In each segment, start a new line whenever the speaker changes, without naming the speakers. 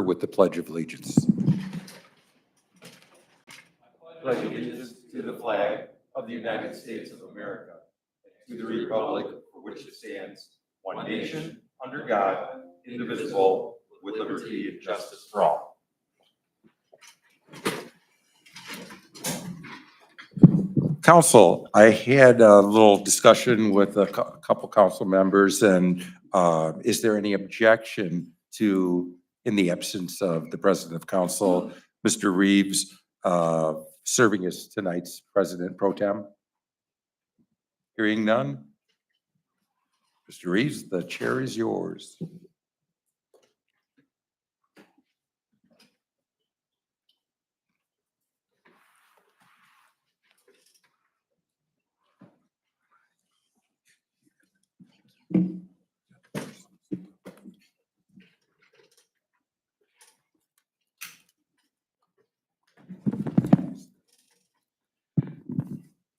with the Pledge of Allegiance.
Pledge allegiance to the flag of the United States of America, and to the republic for which it stands, one nation, under God, indivisible, with liberty and justice for all.
Council, I had a little discussion with a couple council members, and is there any objection to, in the absence of the president of council, Mr. Reeves, serving as tonight's president pro tem? Hearing none. Mr. Reeves, the chair is yours.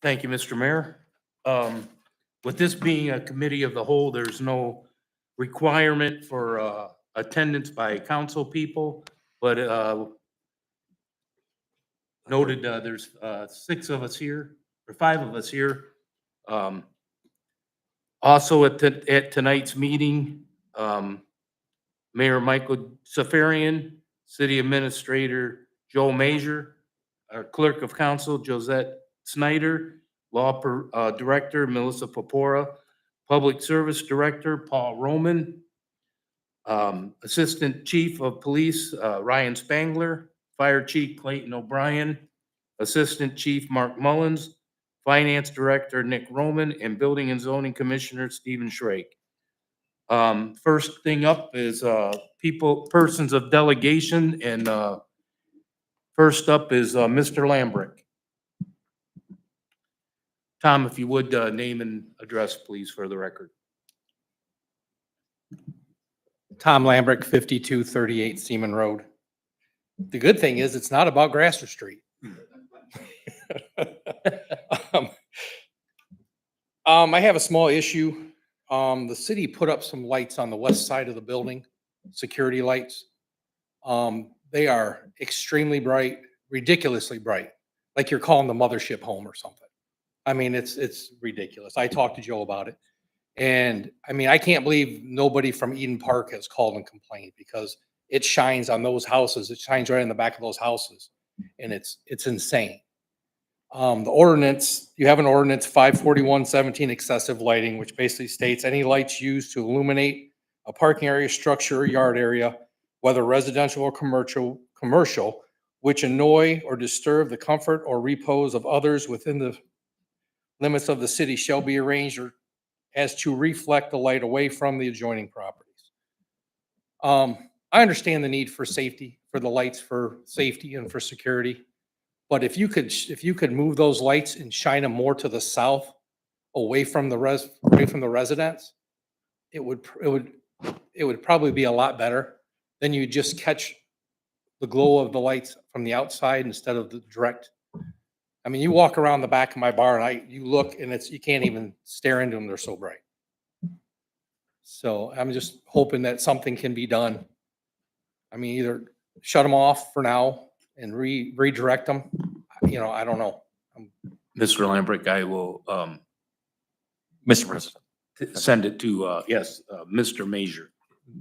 Thank you, Mr. Mayor. With this being a committee of the whole, there's no requirement for attendance by council people, but noted there's 6 of us here, or 5 of us here. Also at tonight's meeting, Mayor Michael Safarian, City Administrator Joe Major, our Clerk of Council Josette Snyder, Law Director Melissa Popora, Public Service Director Paul Roman, Assistant Chief of Police Ryan Spangler, Fire Chief Clayton O'Brien, Assistant Chief Mark Mullins, Finance Director Nick Roman, and Building and Zoning Commissioner Stephen Schrake. First thing up is persons of delegation, and first up is Mr. Lambrick. Tom, if you would name and address, please, for the record.
Tom Lambrick, 5238 Seaman Road. The good thing is it's not about Grasser Street. I have a small issue. The city put up some lights on the west side of the building, security lights. They are extremely bright, ridiculously bright, like you're calling the mothership home or something. I mean, it's ridiculous. I talked to Joe about it. And I mean, I can't believe nobody from Eden Park has called and complained, because it shines on those houses. It shines right in the back of those houses. And it's insane. The ordinance, you have an ordinance 54117 excessive lighting, which basically states any lights used to illuminate a parking area, structure, or yard area, whether residential or commercial, which annoy or disturb the comfort or repose of others within the limits of the city, shall be arranged or as to reflect the light away from the adjoining properties. I understand the need for safety, for the lights, for safety and for security. But if you could move those lights and shine them more to the south, away from the residents, it would probably be a lot better. Then you just catch the glow of the lights from the outside instead of the direct. I mean, you walk around the back of my bar and you look, and you can't even stare into them. They're so bright. So I'm just hoping that something can be done. I mean, either shut them off for now and redirect them. You know, I don't know.
Mr. Lambrick, I will
Mr. President.
send it to, Mr. Major.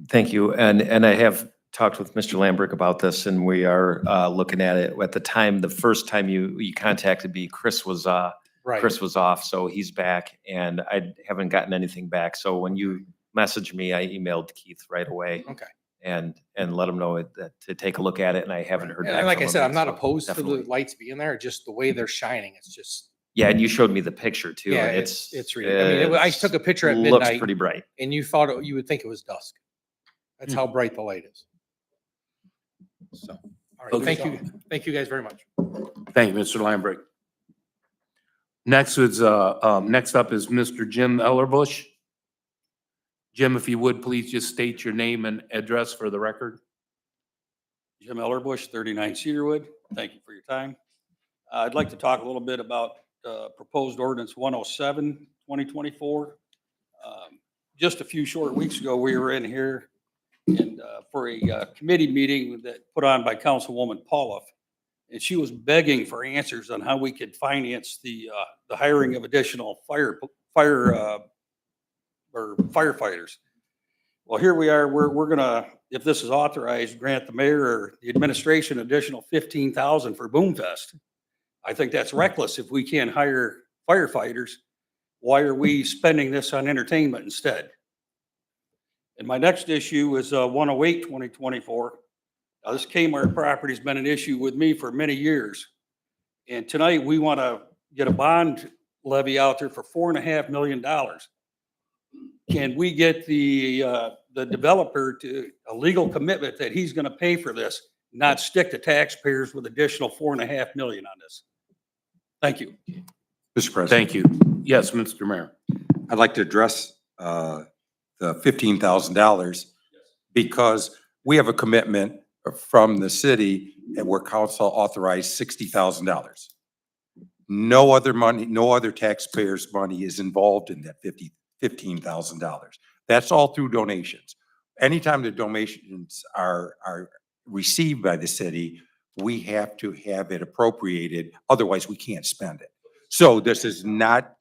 Thank you. And I have talked with Mr. Lambrick about this, and we are looking at it. At the time, the first time you contacted me, Chris was off, so he's back, and I haven't gotten anything back. So when you messaged me, I emailed Keith right away.
Okay.
And let him know that to take a look at it, and I haven't heard back.
And like
from
I
him
said,
yet,
I'm not
so
opposed to
definitely.
the lights being there. Just the way they're shining, it's just.
Yeah, and you showed me the picture too.
Yeah,
and
it's really. I mean, I took a picture at
looks
midnight,
pretty bright.
and you thought you would think it was dusk. That's how bright the light is. So, all right,
Okay.
thank you guys very much.
Thank you, Mr. Lambrick. Next up is Mr. Jim Ellerbush. Jim, if you would, please just state your name and address for the record.
Jim Ellerbush, 39 Cedarwood. Thank you for your time. I'd like to talk a little bit about proposed ordinance 107, 2024. Just a few short weeks ago, we were in here and for a committee meeting that put on by Councilwoman Pauloff. And she was begging for answers on how we could finance the hiring of additional firefighters. Well, here we are, we're gonna, if this is authorized, grant the mayor or the administration additional 15,000 for Boom Fest. I think that's reckless if we can't hire firefighters. Why are we spending this on entertainment instead? And my next issue is 108/2024. Now, this Kmart property's been an issue with me for many years. And tonight, we want to get a bond levy out there for $4.5 million. Can we get the developer to a legal commitment that he's going to pay for this, not stick to taxpayers with additional $4.5 million on this? Thank you.
Mr. President.
Thank you. Yes, Mr. Mayor.
I'd like to address the $15,000 because we have a commitment from the city and where council authorized $60,000. No other money, no other taxpayers' money is involved in that $15,000. That's all through donations. Anytime the donations are received by the city, we have to have it appropriated, otherwise we can't spend it. So that is not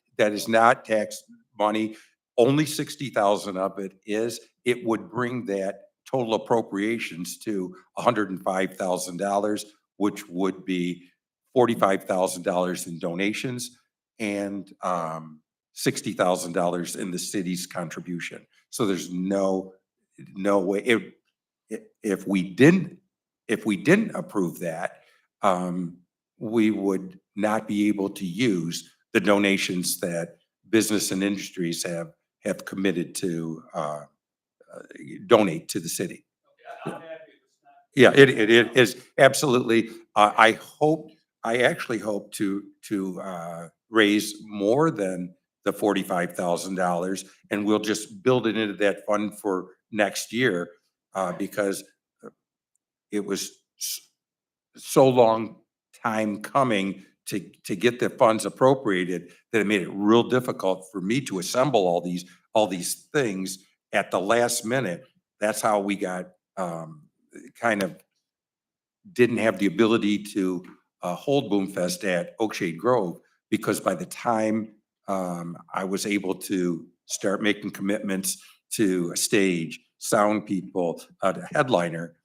tax money. Only 60,000 of it is. It would bring that total appropriations to $105,000, which would be $45,000 in donations and $60,000 in the city's contribution. So there's no way. If we didn't approve that, we would not be able to use the donations that business and industries have committed to donate to the city. Yeah, it is absolutely. I actually hope to raise more than the $45,000, and we'll just build it into that fund for next year because it was so long time coming to get the funds appropriated that it made it real difficult for me to assemble all these things at the last minute. That's how we got kind of didn't have the ability to hold Boomfest at Oakshade Grove, because by the time I was able to start making commitments to a stage, sound people, a headliner,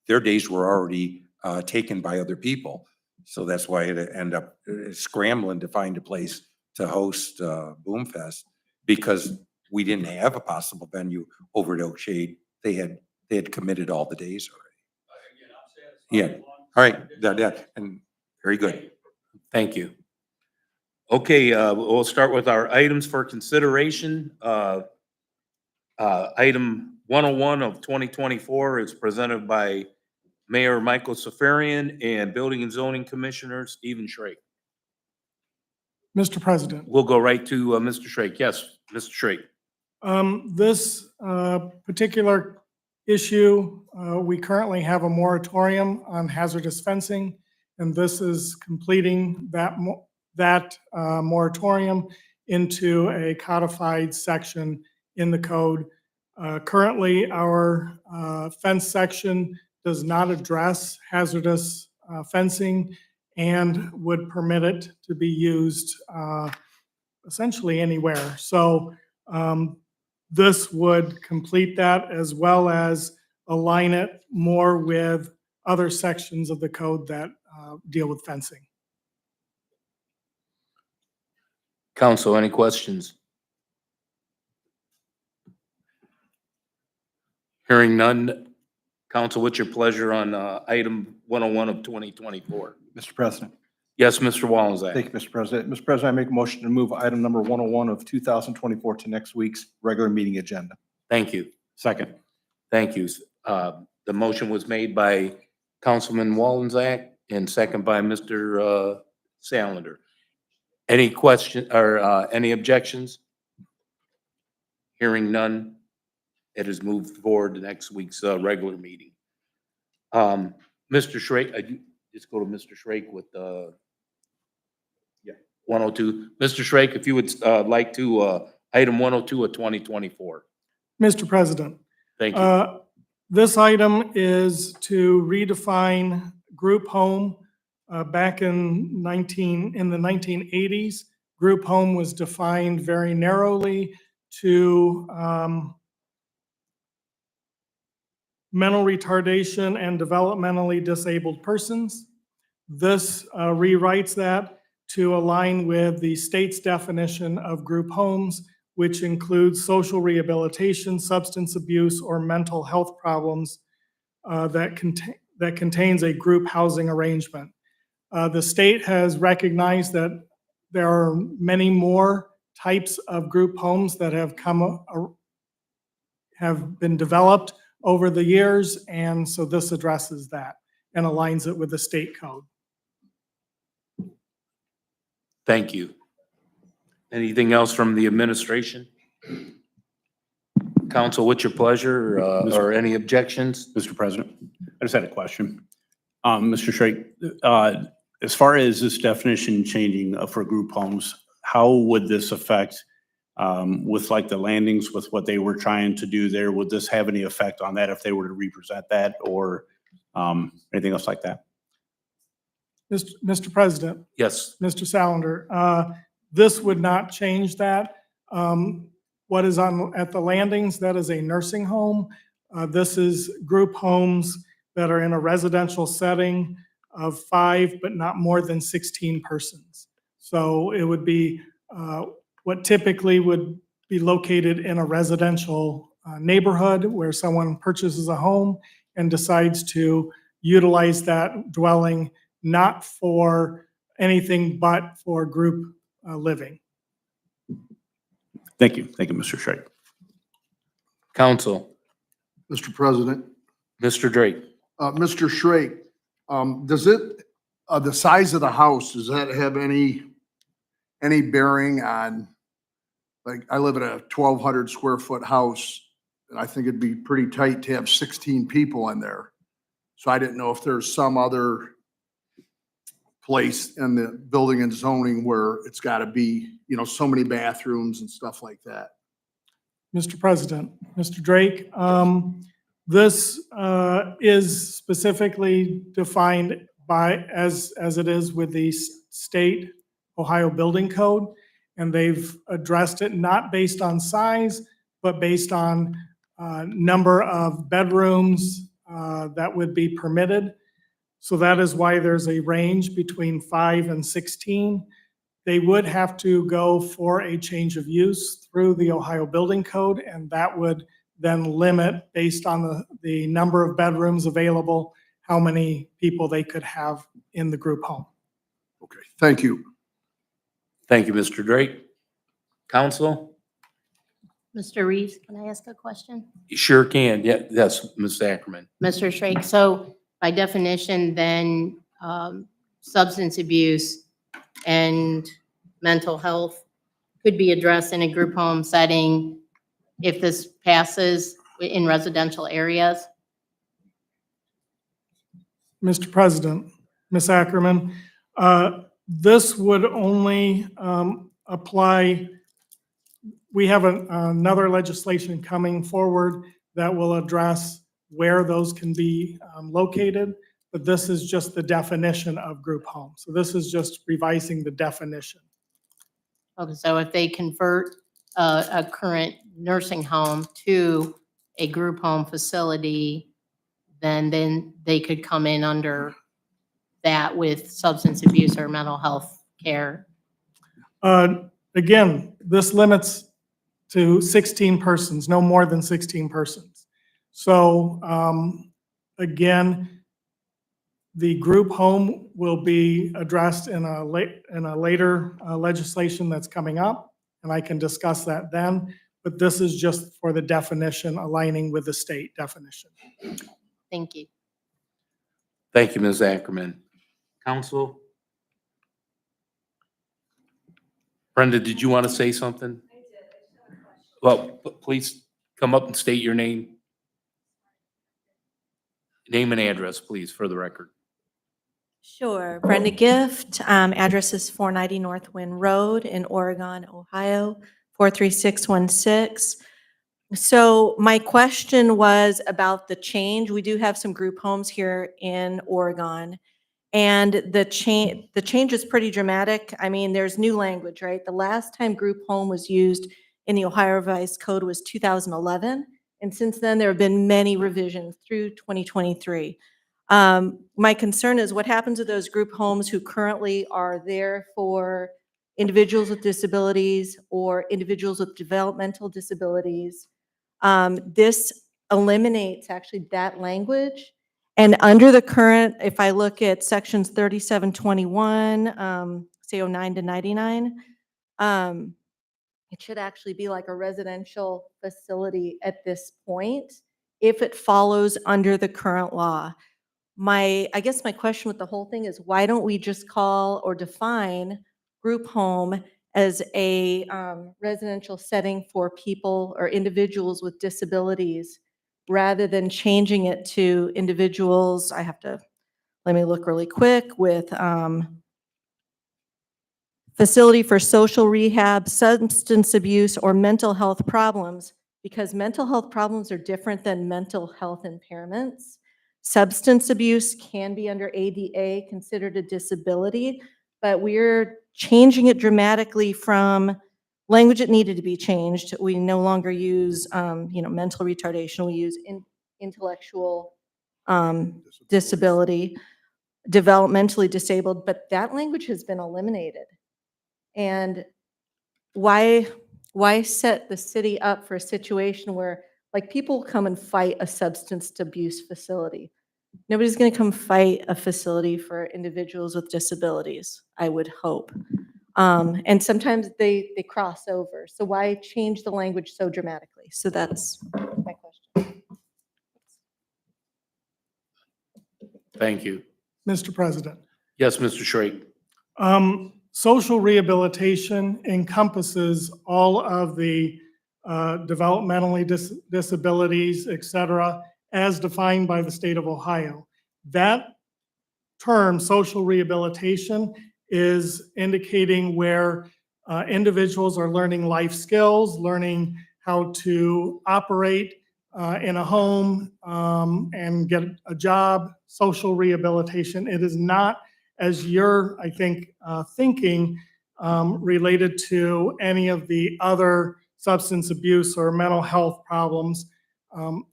their days were already taken by other people. So that's why it ended up scrambling to find a place to host Boomfest, because we didn't have a possible venue over at Oakshade. They had committed all the days already. Yeah. All right. That and very good.
Thank you. Okay, we'll start with our items for consideration. Item 101 of 2024 is presented by Mayor Michael Safarian and Building and Zoning Commissioner Stephen Schrake.
Mr. President,
We'll go right to Mr. Schrake. Yes, Mr. Schrake.
this particular issue, we currently have a moratorium on hazardous fencing, and this is completing that moratorium into a codified section in the code. Currently, our fence section does not address hazardous fencing and would permit it to be used essentially anywhere. So this would complete that, as well as align it more with other sections of the code that deal with fencing.
Council, any questions? Hearing none. Council, what's your pleasure on item 101 of 2024?
Mr. President.
Yes, Mr. Wallen's
Thank you, Mr. President. Mr. President, I make a motion to move item number 101 of 2024 to next week's regular meeting agenda.
Thank you.
Second.
Thank you. The motion was made by Councilman Wallensack and second by Mr. Salander. Any question or any objections? Hearing none, it is moved forward to next week's regular meeting. Mr. Schrake, just go to Mr. Schrake with 102. Mr. Schrake, if you would like to item 102 of 2024.
Mr. President,
Thank you.
This item is to redefine group home. Back in the 1980s, group home was defined very narrowly to mental retardation and developmentally disabled persons. This rewrites that to align with the state's definition of group homes, which includes social rehabilitation, substance abuse, or mental health problems that contains a group housing arrangement. The state has recognized that there are many more types of group homes that have been developed over the years, and so this addresses that and aligns it with the state code.
Thank you. Anything else from the administration? Council, what's your pleasure, or any objections?
Mr. President, I just had a question. Mr. Schrake, as far as this definition changing for group homes, how would this affect with like the landings, with what they were trying to do there? Would this have any effect on that if they were to represent that, or anything else like that?
Mr. President,
Yes.
Mr. Salander, this would not change that. What is at the landings, that is a nursing home. This is group homes that are in a residential setting of 5, but not more than 16 persons. So it would be what typically would be located in a residential neighborhood where someone purchases a home and decides to utilize that dwelling not for anything but for group living.
Thank you. Thank you, Mr. Schrake.
Council,
Mr. President,
Mr. Drake.
Mr. Schrake, does it, the size of the house, does that have any bearing on, like, I live in a 1,200 square foot house, and I think it'd be pretty tight to have 16 people in there. So I didn't know if there's some other place in the building and zoning where it's got to be, so many bathrooms and stuff like that.
Mr. President, Mr. Drake, this is specifically defined as it is with the state Ohio Building Code, and they've addressed it not based on size, but based on number of bedrooms that would be permitted. So that is why there's a range between 5 and 16. They would have to go for a change of use through the Ohio Building Code, and that would then limit, based on the number of bedrooms available, how many people they could have in the group home.
Okay, thank you.
Thank you, Mr. Drake. Council?
Mr. Reeves, can I ask a question?
You sure can. Yeah, yes, Ms. Ackerman.
Mr. Schrake, so by definition, then substance abuse and mental health could be addressed in a group home setting if this passes in residential areas?
Mr. President, Ms. Ackerman, this would only apply. We have another legislation coming forward that will address where those can be located, but this is just the definition of group home. So this is just revising the definition.
Okay, so if they convert a current nursing home to a group home facility, then they could come in under that with substance abuse or mental health care.
Again, this limits to 16 persons, no more than 16 persons. So again, the group home will be addressed in a later legislation that's coming up, and I can discuss that then. But this is just for the definition, aligning with the state definition.
Thank you.
Thank you, Ms. Ackerman. Council? Brenda, did you want to say something? I did. Well, please come up and state your name. Name and address, please, for the record.
Sure. Brenda Gift, address is 490 North Wind Road in Oregon, Ohio, 43616. So my question was about the change. We do have some group homes here in Oregon. And the change is pretty dramatic. I mean, there's new language, right? The last time group home was used in the Ohio Revised Code was 2011. And since then, there have been many revisions through 2023. My concern is what happens to those group homes who currently are there for individuals with disabilities or individuals with developmental disabilities. This eliminates actually that language. And under the current, if I look at sections 3721, say 09 to 99, it should actually be like a residential facility at this point if it follows under the current law. I guess my question with the whole thing is why don't we just call or define group home as a residential setting for people or individuals with disabilities rather than changing it to individuals, let me look really quick, with facility for social rehab, substance abuse, or mental health problems, because mental health problems are different than mental health impairments. Substance abuse can be under ADA considered a disability, but we're changing it dramatically from language that needed to be changed. We no longer use, mental retardation. We use intellectual disability, developmentally disabled, but that language has been eliminated. And why set the city up for a situation where, like, people come and fight a substance abuse facility? Nobody's going to come fight a facility for individuals with disabilities, I would hope. And sometimes they cross over. So why change the language so dramatically? So that's my question.
Thank you.
Mr. President.
Yes, Mr. Schrake.
Social rehabilitation encompasses all of the developmentally disabilities, et cetera, as defined by the state of Ohio. That term, social rehabilitation, is indicating where individuals are learning life skills, learning how to operate in a home and get a job, social rehabilitation. It is not, as you're, I think, thinking, related to any of the other substance abuse or mental health problems.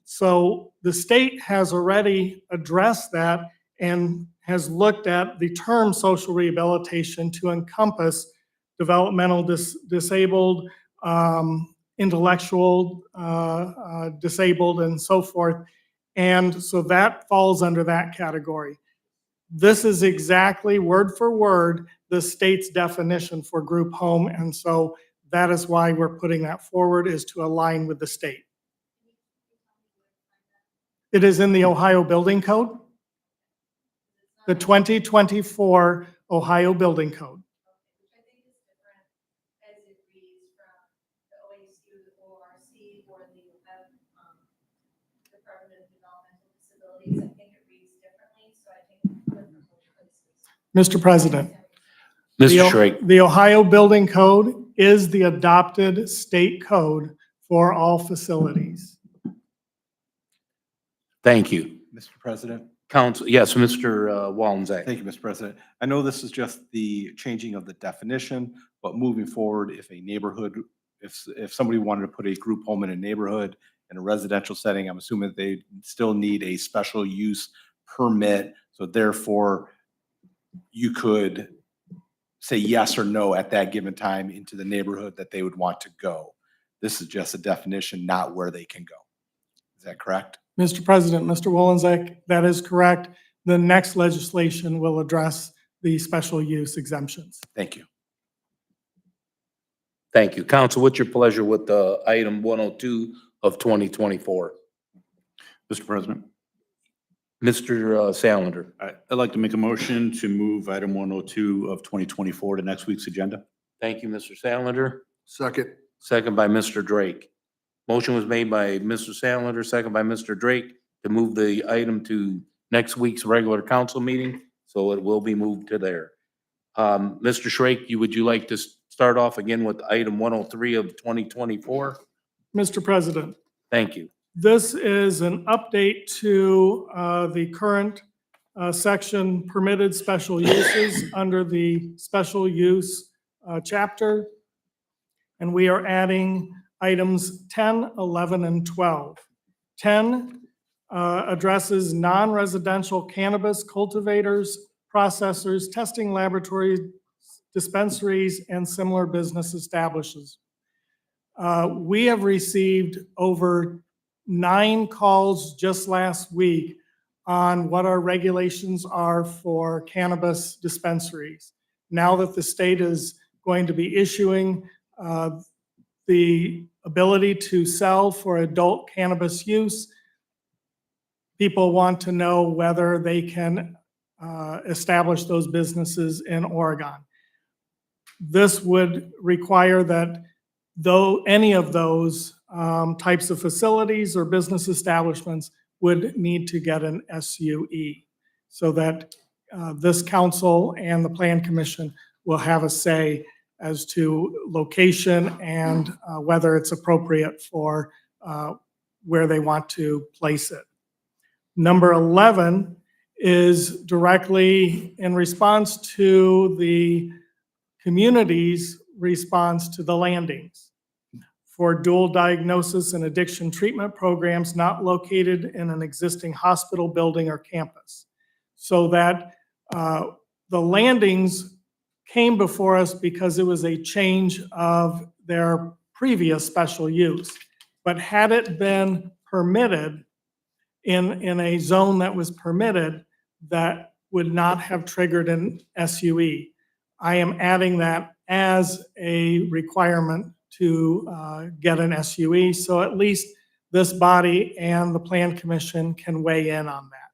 So the state has already addressed that and has looked at the term social rehabilitation to encompass developmental disabled, intellectual disabled, and so forth. And so that falls under that category. This is exactly word for word the state's definition for group home. And so that is why we're putting that forward, is to align with the state. It is in the Ohio Building Code, the 2024 Ohio Building Code. Mr. President.
Mr. Schrake.
The Ohio Building Code is the adopted state code for all facilities.
Thank you.
Mr. President.
Council, yes, Mr. Walmsley.
Thank you, Mr. President. I know this is just the changing of the definition, but moving forward, if a neighborhood, if somebody wanted to put a group home in a neighborhood in a residential setting, I'm assuming they still need a special use permit. So therefore, you could say yes or no at that given time into the neighborhood that they would want to go. This is just a definition, not where they can go. Is that correct?
Mr. President, Mr. Wolensek, that is correct. The next legislation will address the special use exemptions.
Thank you.
Thank you. Council, what's your pleasure with the item 102 of 2024?
Mr. President,
Mr. Salinger.
I'd like to make a motion to move item 102 of 2024 to next week's agenda.
Thank you, Mr. Salinger.
Second.
Second by Mr. Drake. Motion was made by Mr. Salinger, second by Mr. Drake, to move the item to next week's regular council meeting, so it will be moved to there. Mr. Schrake, would you like to start off again with item 103 of 2024?
Mr. President,
Thank you.
This is an update to the current section permitted special uses under the special use chapter. And we are adding items 10, 11, and 12. 10 addresses non-residential cannabis cultivators, processors, testing laboratories, dispensaries, and similar business establishments. We have received over 9 calls just last week on what our regulations are for cannabis dispensaries. Now that the state is going to be issuing the ability to sell for adult cannabis use, people want to know whether they can establish those businesses in Oregon. This would require that though any of those types of facilities or business establishments would need to get an SUE so that this council and the Plan Commission will have a say as to location and whether it's appropriate for where they want to place it. Number 11 is directly in response to the community's response to the landings for dual diagnosis and addiction treatment programs not located in an existing hospital building or campus. So that the landings came before us because it was a change of their previous special use. But had it been permitted in a zone that was permitted, that would not have triggered an SUE. I am adding that as a requirement to get an SUE, so at least this body and the Plan Commission can weigh in on that.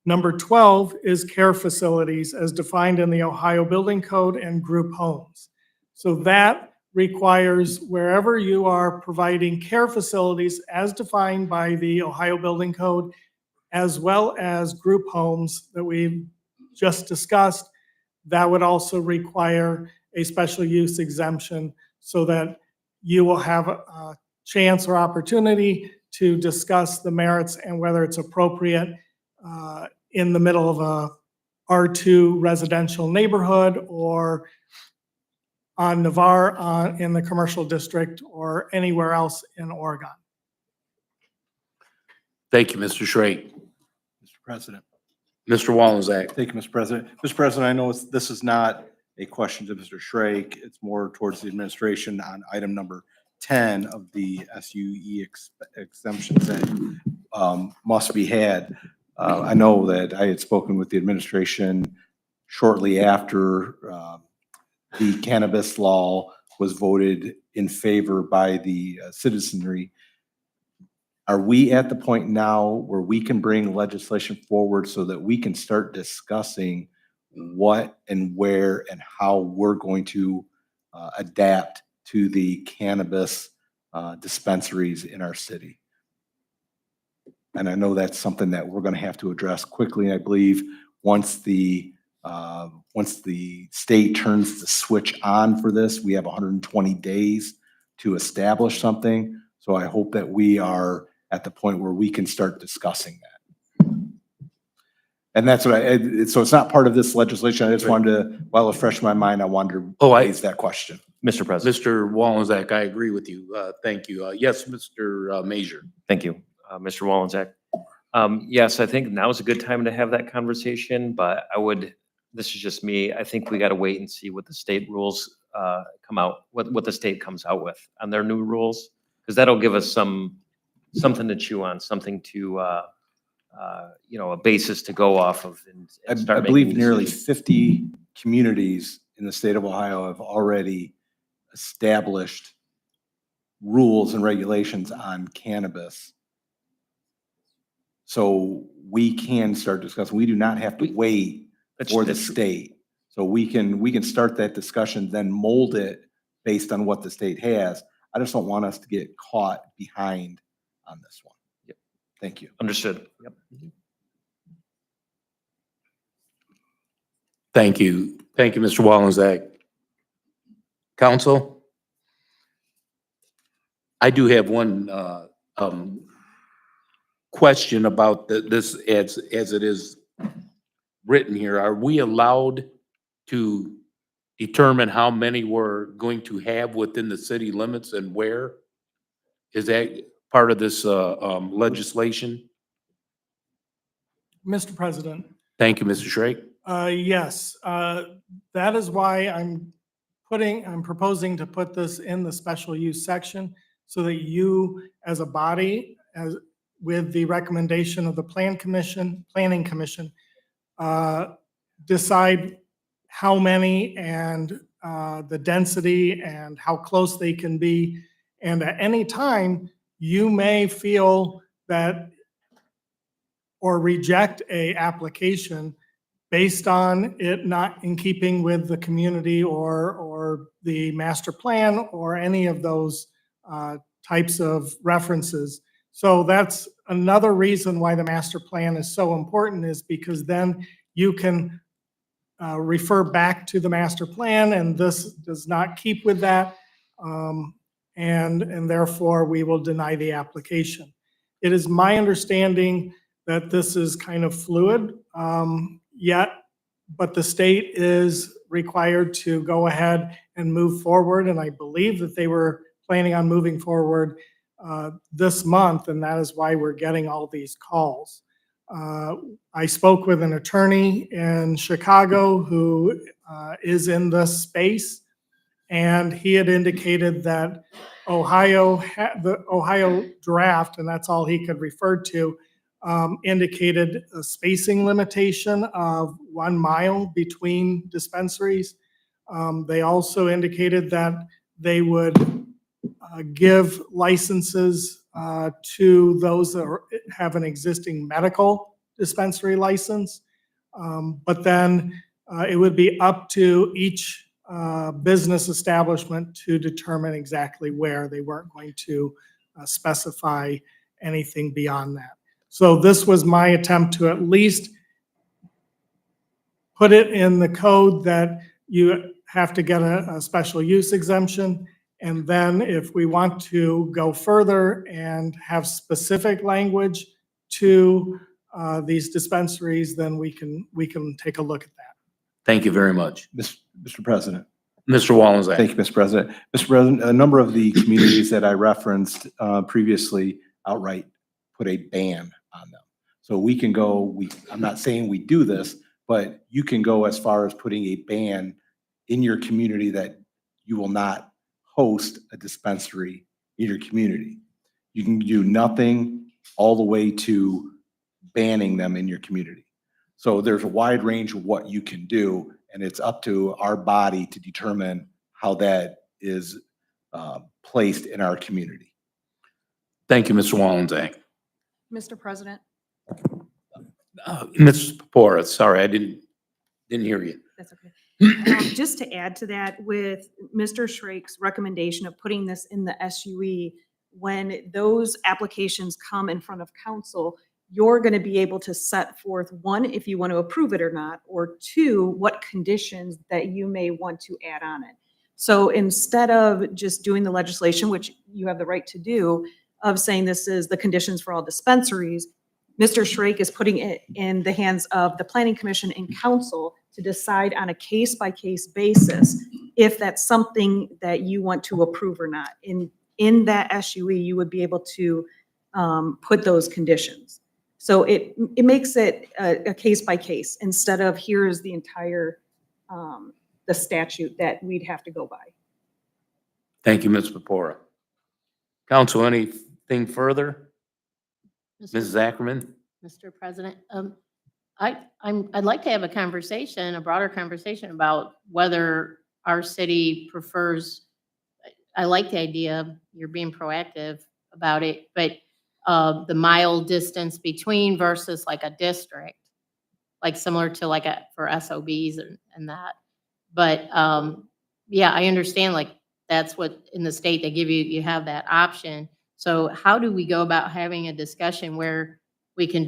Number 12 is care facilities as defined in the Ohio Building Code and group homes. So that requires wherever you are providing care facilities as defined by the Ohio Building Code, as well as group homes that we've just discussed, that would also require a special use exemption so that you will have a chance or opportunity to discuss the merits and whether it's appropriate in the middle of a R2 residential neighborhood or on Navarre in the commercial district or anywhere else in Oregon.
Thank you, Mr. Schrake.
Mr. President.
Mr. Wallenczak.
Thank you, Mr. President. Mr. President, I know this is not a question to Mr. Schrake. It's more towards the administration on item number 10 of the SUE exemptions that must be had. I know that I had spoken with the administration shortly after the cannabis law was voted in favor by the citizenry. Are we at the point now where we can bring legislation forward so that we can start discussing what and where and how we're going to adapt to the cannabis dispensaries in our city? And I know that's something that we're going to have to address quickly. I believe once the state turns the switch on for this, we have 120 days to establish something. So I hope that we are at the point where we can start discussing that. And that's what so it's not part of this legislation. I just wanted to, while it fresh in my mind, I wanted to raise that question.
Mr. President.
Mr. Wallenczak, I agree with you. Thank you. Yes, Mr. Major.
Thank you, Mr. Wallenczak. Yes, I think now is a good time to have that conversation, but this is just me. I think we got to wait and see what the state rules come out, what the state comes out with on their new rules, because that'll give us something to chew on, something to, a basis to go off of. And start
I believe
making
nearly
decisions.
50 communities in the state of Ohio have already established rules and regulations on cannabis. So we can start discussing. We do not have to wait for the state. So we can start that discussion, then mold it based on what the state has. I just don't want us to get caught behind on this one.
Yep.
Thank you.
Understood. Yep.
Thank you. Thank you, Mr. Wallenczak. Council? I do have one question about this as it is written here. Are we allowed to determine how many we're going to have within the city limits and where? Is that part of this legislation?
Mr. President,
Thank you, Mr. Schrake.
yes, that is why I'm proposing to put this in the special use section so that you, as a body, with the recommendation of the planning commission, decide how many and the density and how close they can be. And at any time, you may feel that or reject a application based on it not in keeping with the community or the master plan or any of those types of references. So that's another reason why the master plan is so important, is because then you can refer back to the master plan, and this does not keep with that. And therefore we will deny the application. It is my understanding that this is kind of fluid yet, but the state is required to go ahead and move forward. And I believe that they were planning on moving forward this month, and that is why we're getting all these calls. I spoke with an attorney in Chicago who is in this space, and he had indicated that the Ohio draft, and that's all he could refer to, indicated a spacing limitation of 1 mile between dispensaries. They also indicated that they would give licenses to those that have an existing medical dispensary license. But then it would be up to each business establishment to determine exactly where. They weren't going to specify anything beyond that. So this was my attempt to at least put it in the code that you have to get a special use exemption. And then if we want to go further and have specific language to these dispensaries, then we can take a look at that.
Thank you very much.
Mr. President.
Mr. Wallenstein.
Thank you, Mr. President. Mr. President, a number of the communities that I referenced previously outright put a ban on them. So we can go, I'm not saying we do this, but you can go as far as putting a ban in your community that you will not host a dispensary in your community. You can do nothing all the way to banning them in your community. So there's a wide range of what you can do, and it's up to our body to determine how that is placed in our community.
Thank you, Mr. Wallenstein.
Mr. President,
Ms. Pepora, sorry, I didn't hear you.
that's okay. Just to add to that, with Mr. Schrake's recommendation of putting this in the SUE, when those applications come in front of council, you're going to be able to set forth, one, if you want to approve it or not, or two, what conditions that you may want to add on it. So instead of just doing the legislation, which you have the right to do, of saying this is the conditions for all dispensaries, Mr. Schrake is putting it in the hands of the Planning Commission and council to decide on a case-by-case basis if that's something that you want to approve or not. In that SUE, you would be able to put those conditions. So it makes it a case-by-case instead of here's the entire the statute that we'd have to go by.
Thank you, Ms. Pepora. Council, anything further? Mrs. Ackerman?
Mr. President, I'd like to have a conversation, a broader conversation about whether our city prefers, I like the idea, you're being proactive about it, but the mile distance between versus like a district, like similar to like for SOBs and that. But yeah, I understand like that's what in the state they give you, you have that option. So how do we go about having a discussion where we can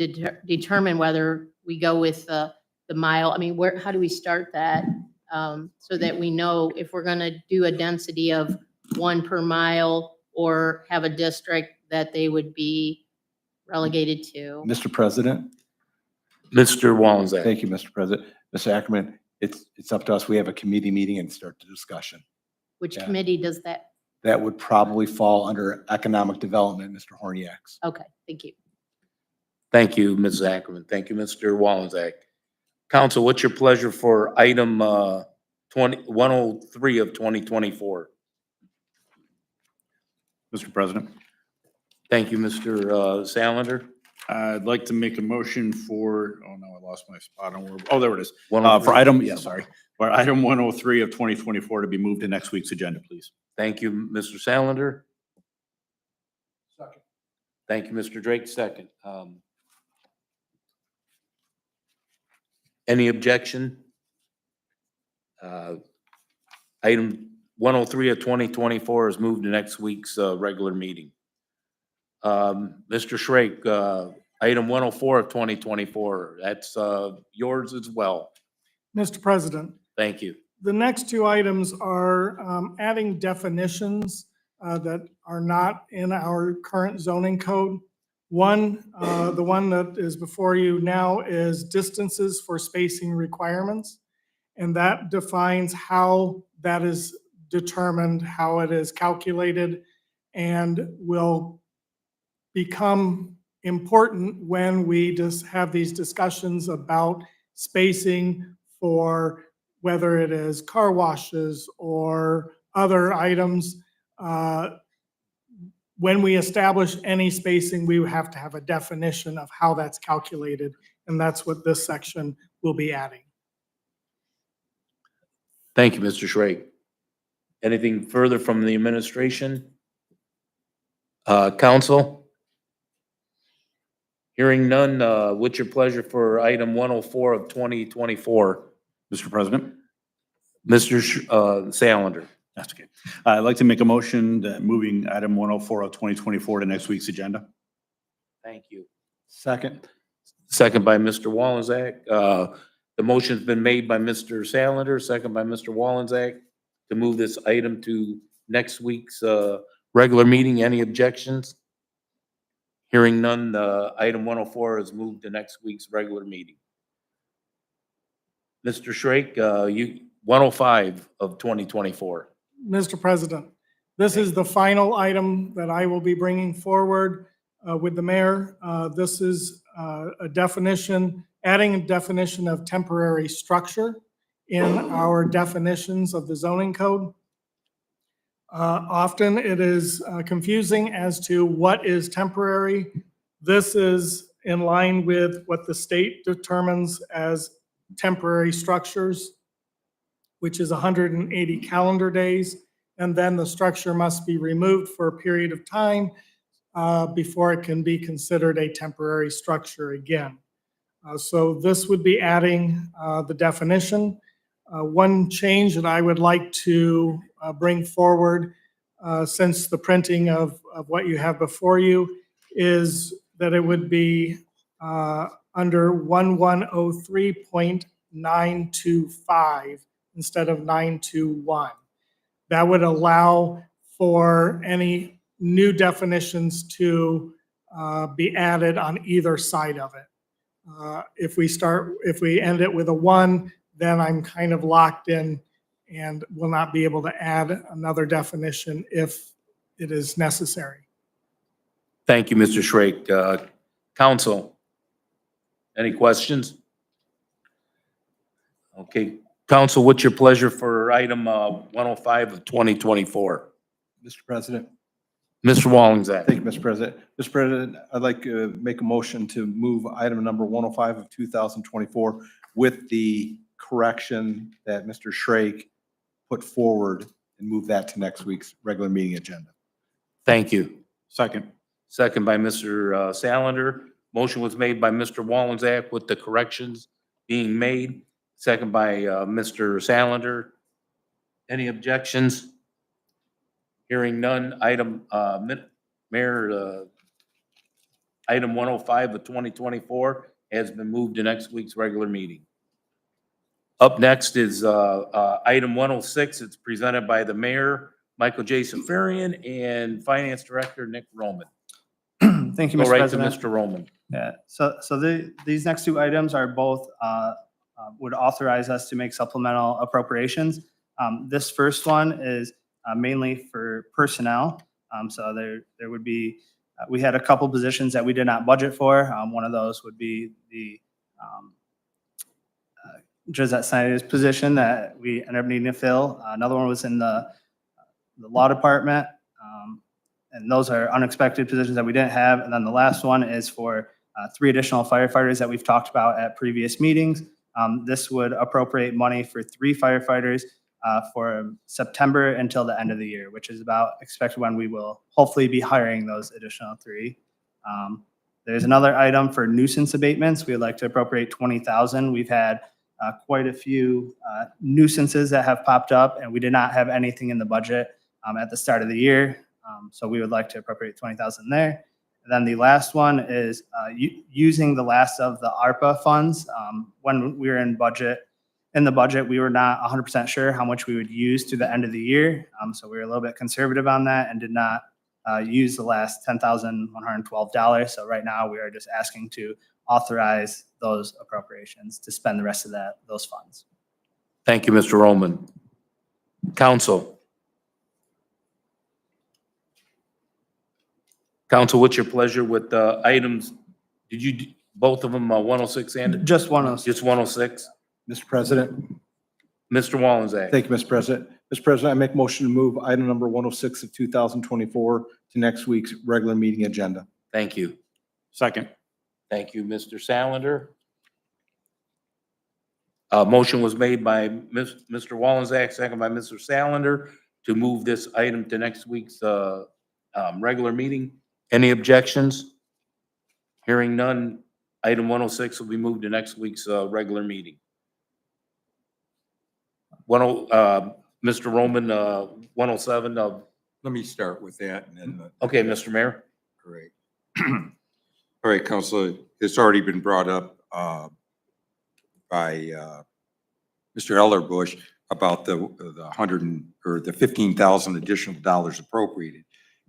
determine whether we go with the mile? I mean, how do we start that so that we know if we're going to do a density of 1 per mile or have a district that they would be relegated to?
Mr. President,
Mr. Wallenzeck.
thank you, Mr. President. Mr. Ackerman, it's up to us. We have a committee meeting and start the discussion.
Which
Yeah.
committee does that?
That would probably fall under economic development, Mr. Horniak's.
Okay, thank you.
Thank you, Ms. Ackerman. Thank you, Mr. Wallenzeck. Council, what's your pleasure for item 103 of 2024?
Mr. President,
Thank you, Mr. Salander.
I'd like to make a motion for, oh no, I lost my spot on where, oh, there it is.
103.
For item, yeah, sorry, for item 103 of 2024 to be moved to next week's agenda, please.
Thank you, Mr. Salander. Thank you, Mr. Drake. Second. Any objection? Item 103 of 2024 is moved to next week's regular meeting. Mr. Schrake, item 104 of 2024, that's yours as well.
Mr. President,
Thank you.
the next two items are adding definitions that are not in our current zoning code. One, the one that is before you now is distances for spacing requirements. And that defines how that is determined, how it is calculated, and will become important when we just have these discussions about spacing for whether it is car washes or other items. When we establish any spacing, we have to have a definition of how that's calculated, and that's what this section will be adding.
Thank you, Mr. Schrake. Anything further from the administration? Council? Hearing none, what's your pleasure for item 104 of 2024?
Mr. President?
Mr. Salander.
That's okay. I'd like to make a motion that moving item 104 of 2024 to next week's agenda.
Thank you.
Second.
Second by Mr. Wallenzeck. The motion's been made by Mr. Salander, second by Mr. Wallenzeck, to move this item to next week's regular meeting. Any objections? Hearing none, item 104 is moved to next week's regular meeting. Mr. Schrake, 105 of 2024.
Mr. President, this is the final item that I will be bringing forward with the mayor. This is a definition, adding a definition of temporary structure in our definitions of the zoning code. Often it is confusing as to what is temporary. This is in line with what the state determines as temporary structures, which is 180 calendar days. And then the structure must be removed for a period of time before it can be considered a temporary structure again. So this would be adding the definition. One change that I would like to bring forward since the printing of what you have before you is that it would be under 1103.925 instead of 921. That would allow for any new definitions to be added on either side of it. If we end it with a 1, then I'm kind of locked in and will not be able to add another definition if it is necessary.
Thank you, Mr. Schrake. Council, any questions? Okay, Council, what's your pleasure for item 105 of 2024?
Mr. President.
Mr. Wallenzeck.
Thank you, Mr. President. Mr. President, I'd like to make a motion to move item number 105 of 2024 with the correction that Mr. Schrake put forward and move that to next week's regular meeting agenda.
Thank you.
Second.
Second by Mr. Salander. Motion was made by Mr. Wallenzeck with the corrections being made. Second by Mr. Salander. Any objections? Hearing none, item, Mayor, item 105 of 2024 has been moved to next week's regular meeting. Up next is item 106. It's presented by the Mayor, Michael J. Safarian, and Finance Director Nick Roman.
Thank you,
Go
Mr.
right to
President.
Mr. Roman.
Yeah, these next two items are both, would authorize us to make supplemental appropriations. This first one is mainly for personnel. So there would be, we had a couple positions that we did not budget for. One of those would be the Josette Snyder's position that we ended up needing to fill. Another one was in the law department. And those are unexpected positions that we didn't have. And then the last one is for 3 additional firefighters that we've talked about at previous meetings. This would appropriate money for 3 firefighters for September until the end of the year, which is about expected when we will hopefully be hiring those additional 3. There's another item for nuisance abatements. We would like to appropriate 20,000. We've had quite a few nuisances that have popped up, and we did not have anything in the budget at the start of the year. So we would like to appropriate 20,000 there. And then the last one is using the last of the ARPA funds. When we were in the budget, we were not 100% sure how much we would use to the end of the year. So we were a little bit conservative on that and did not use the last $10,112. So right now we are just asking to authorize those appropriations to spend the rest of those funds.
Thank you, Mr. Roman. Council. Council, what's your pleasure with the items? Did you, both of them, 106 and?
Just 106.
Just 106?
Mr. President.
Mr. Wallenczak.
Thank you, Mr. President. Mr. President, I make motion to move item number 106 of 2024 to next week's regular meeting agenda.
Thank you.
Second.
Thank you, Mr. Salander. Motion was made by Mr. Wallenczak, second by Mr. Salander, to move this item to next week's regular meeting. Any objections? Hearing none, item 106 will be moved to next week's regular meeting. Mr. Roman, 107 of.
Let me start with that and then.
Okay, Mr. Mayor.
Great. All right, Council, it's already been brought up by Mr. Ellerbush about the 15,000 additional dollars appropriated.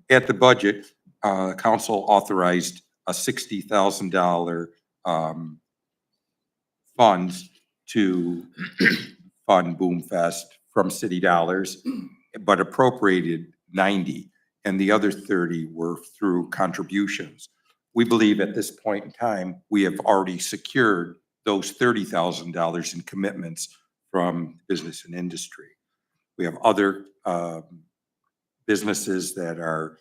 At the budget, council authorized a $60,000 funds to fund Boom Fest from city dollars, but appropriated 90, and the other 30 were through contributions. We believe at this point in time, we have already secured those $30,000 in commitments from business and industry. We have other businesses that are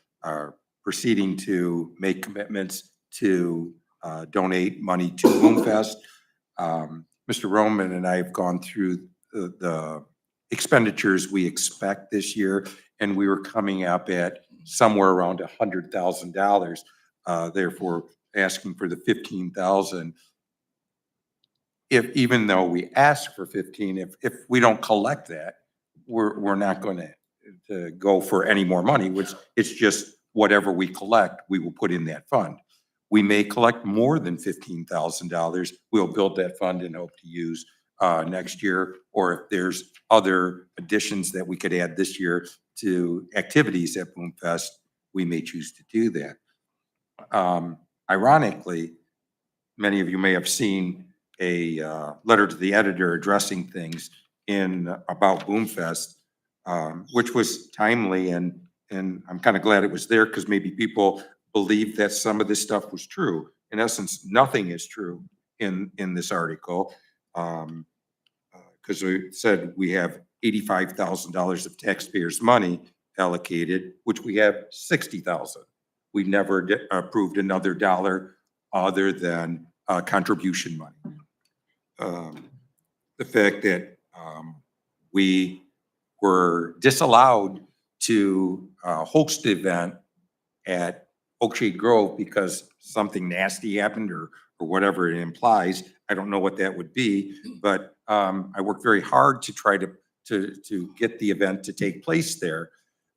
proceeding to make commitments to donate money to Boom Fest. Mr. Roman and I have gone through the expenditures we expect this year, and we were coming up at somewhere around $100,000. Therefore, asking for the 15,000. Even though we ask for 15, if we don't collect that, we're not going to go for any more money, which it's just whatever we collect, we will put in that fund. We may collect more than $15,000. We'll build that fund and hope to use next year, or if there's other additions that we could add this year to activities at Boom Fest, we may choose to do that. Ironically, many of you may have seen a letter to the editor addressing things about Boom Fest, which was timely, and I'm kind of glad it was there because maybe people believed that some of this stuff was true. In essence, nothing is true in this article, because we said we have $85,000 of taxpayers' money allocated, which we have 60,000. We never approved another dollar other than contribution money. The fact that we were disallowed to host the event at Oakshade Grove because something nasty happened or whatever it implies. I don't know what that would be, but I worked very hard to try to get the event to take place there.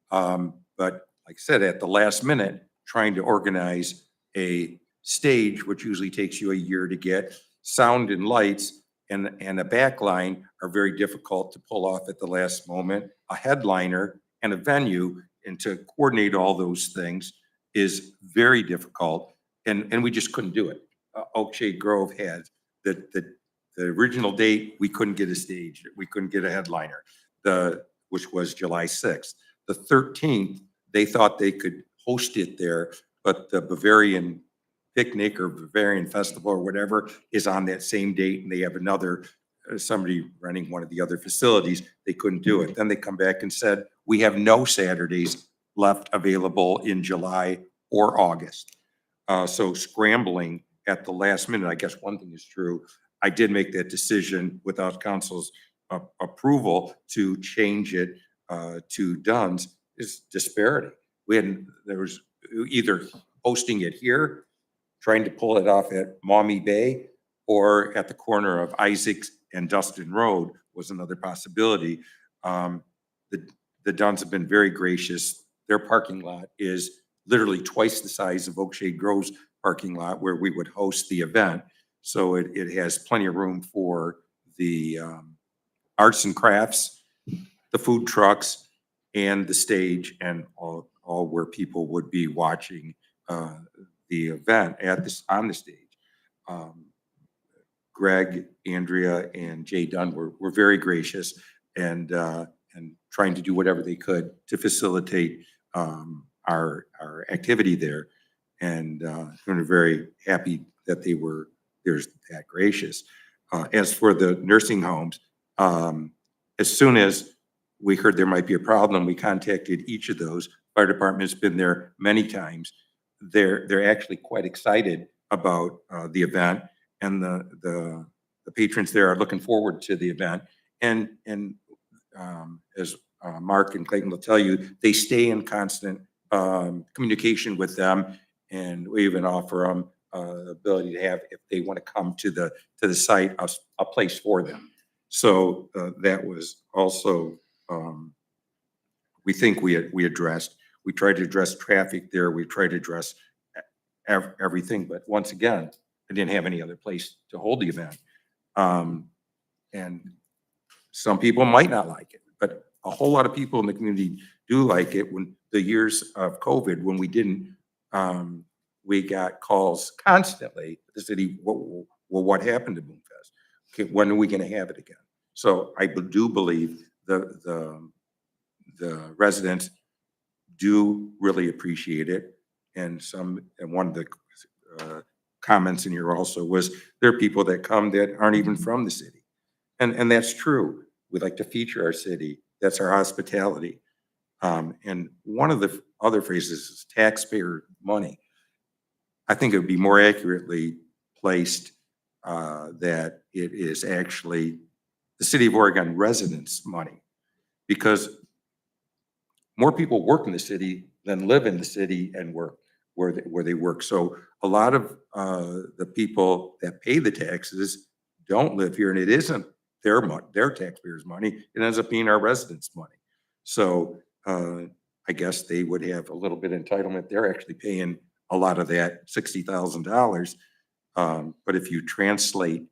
But like I said, at the last minute, trying to organize a stage, which usually takes you a year to get, sound and lights and a backline are very difficult to pull off at the last moment. A headliner and a venue, and to coordinate all those things is very difficult. and we just couldn't do it. Oak Shade Grove had the original date, we couldn't get a stage, we couldn't get a headliner, which was July 6th. The 13th, they thought they could host it there, but the Bavarian Picnic or Bavarian Festival or whatever is on that same date, and they have another, somebody running one of the other facilities, they couldn't do it. Then they come back and said, we have no Saturdays left available in July or August. So scrambling at the last minute, I guess one thing is true, I did make that decision without council's approval to change it to Dunn's. Is disparity. There was either hosting it here, trying to pull it off at Maumee Bay, or at the corner of Isaacs and Dustin Road was another possibility. The Dunns have been very gracious. Their parking lot is literally twice the size of Oak Shade Grove's parking lot where we would host the event. So it has plenty of room for the arts and crafts, the food trucks, and the stage, and all where people would be watching the event on the stage. Greg, Andrea, and Jay Dunn were very gracious and trying to do whatever they could to facilitate our activity there. And we're very happy that they're that gracious. As for the nursing homes, as soon as we heard there might be a problem, we contacted each of those. Fire department's been there many times. They're actually quite excited about the event, and the patrons there are looking forward to the event. And as Mark and Clayton will tell you, they stay in constant communication with them, and we even offer them the ability to have, if they want to come to the site, a place for them. So that was also, we think we addressed. We tried to address traffic there. We tried to address everything, but once again, I didn't have any other place to hold the event. And some people might not like it, but a whole lot of people in the community do like it. When the years of COVID, when we didn't, we got calls constantly. The city, well, what happened to Boomfest? Okay, when are we going to have it again? So I do believe the residents do really appreciate it. And one of the comments in here also was there are people that come that aren't even from the city. And that's true. We like to feature our city. That's our hospitality. And one of the other phrases is taxpayer money. I think it would be more accurately placed that it is actually the City of Oregon residents' money, because more people work in the city than live in the city and work where they work. So a lot of the people that pay the taxes don't live here, and it isn't their taxpayers' money. It ends up being our residents' money. So I guess they would have a little bit of entitlement. They're actually paying a lot of that $60,000. But if you translate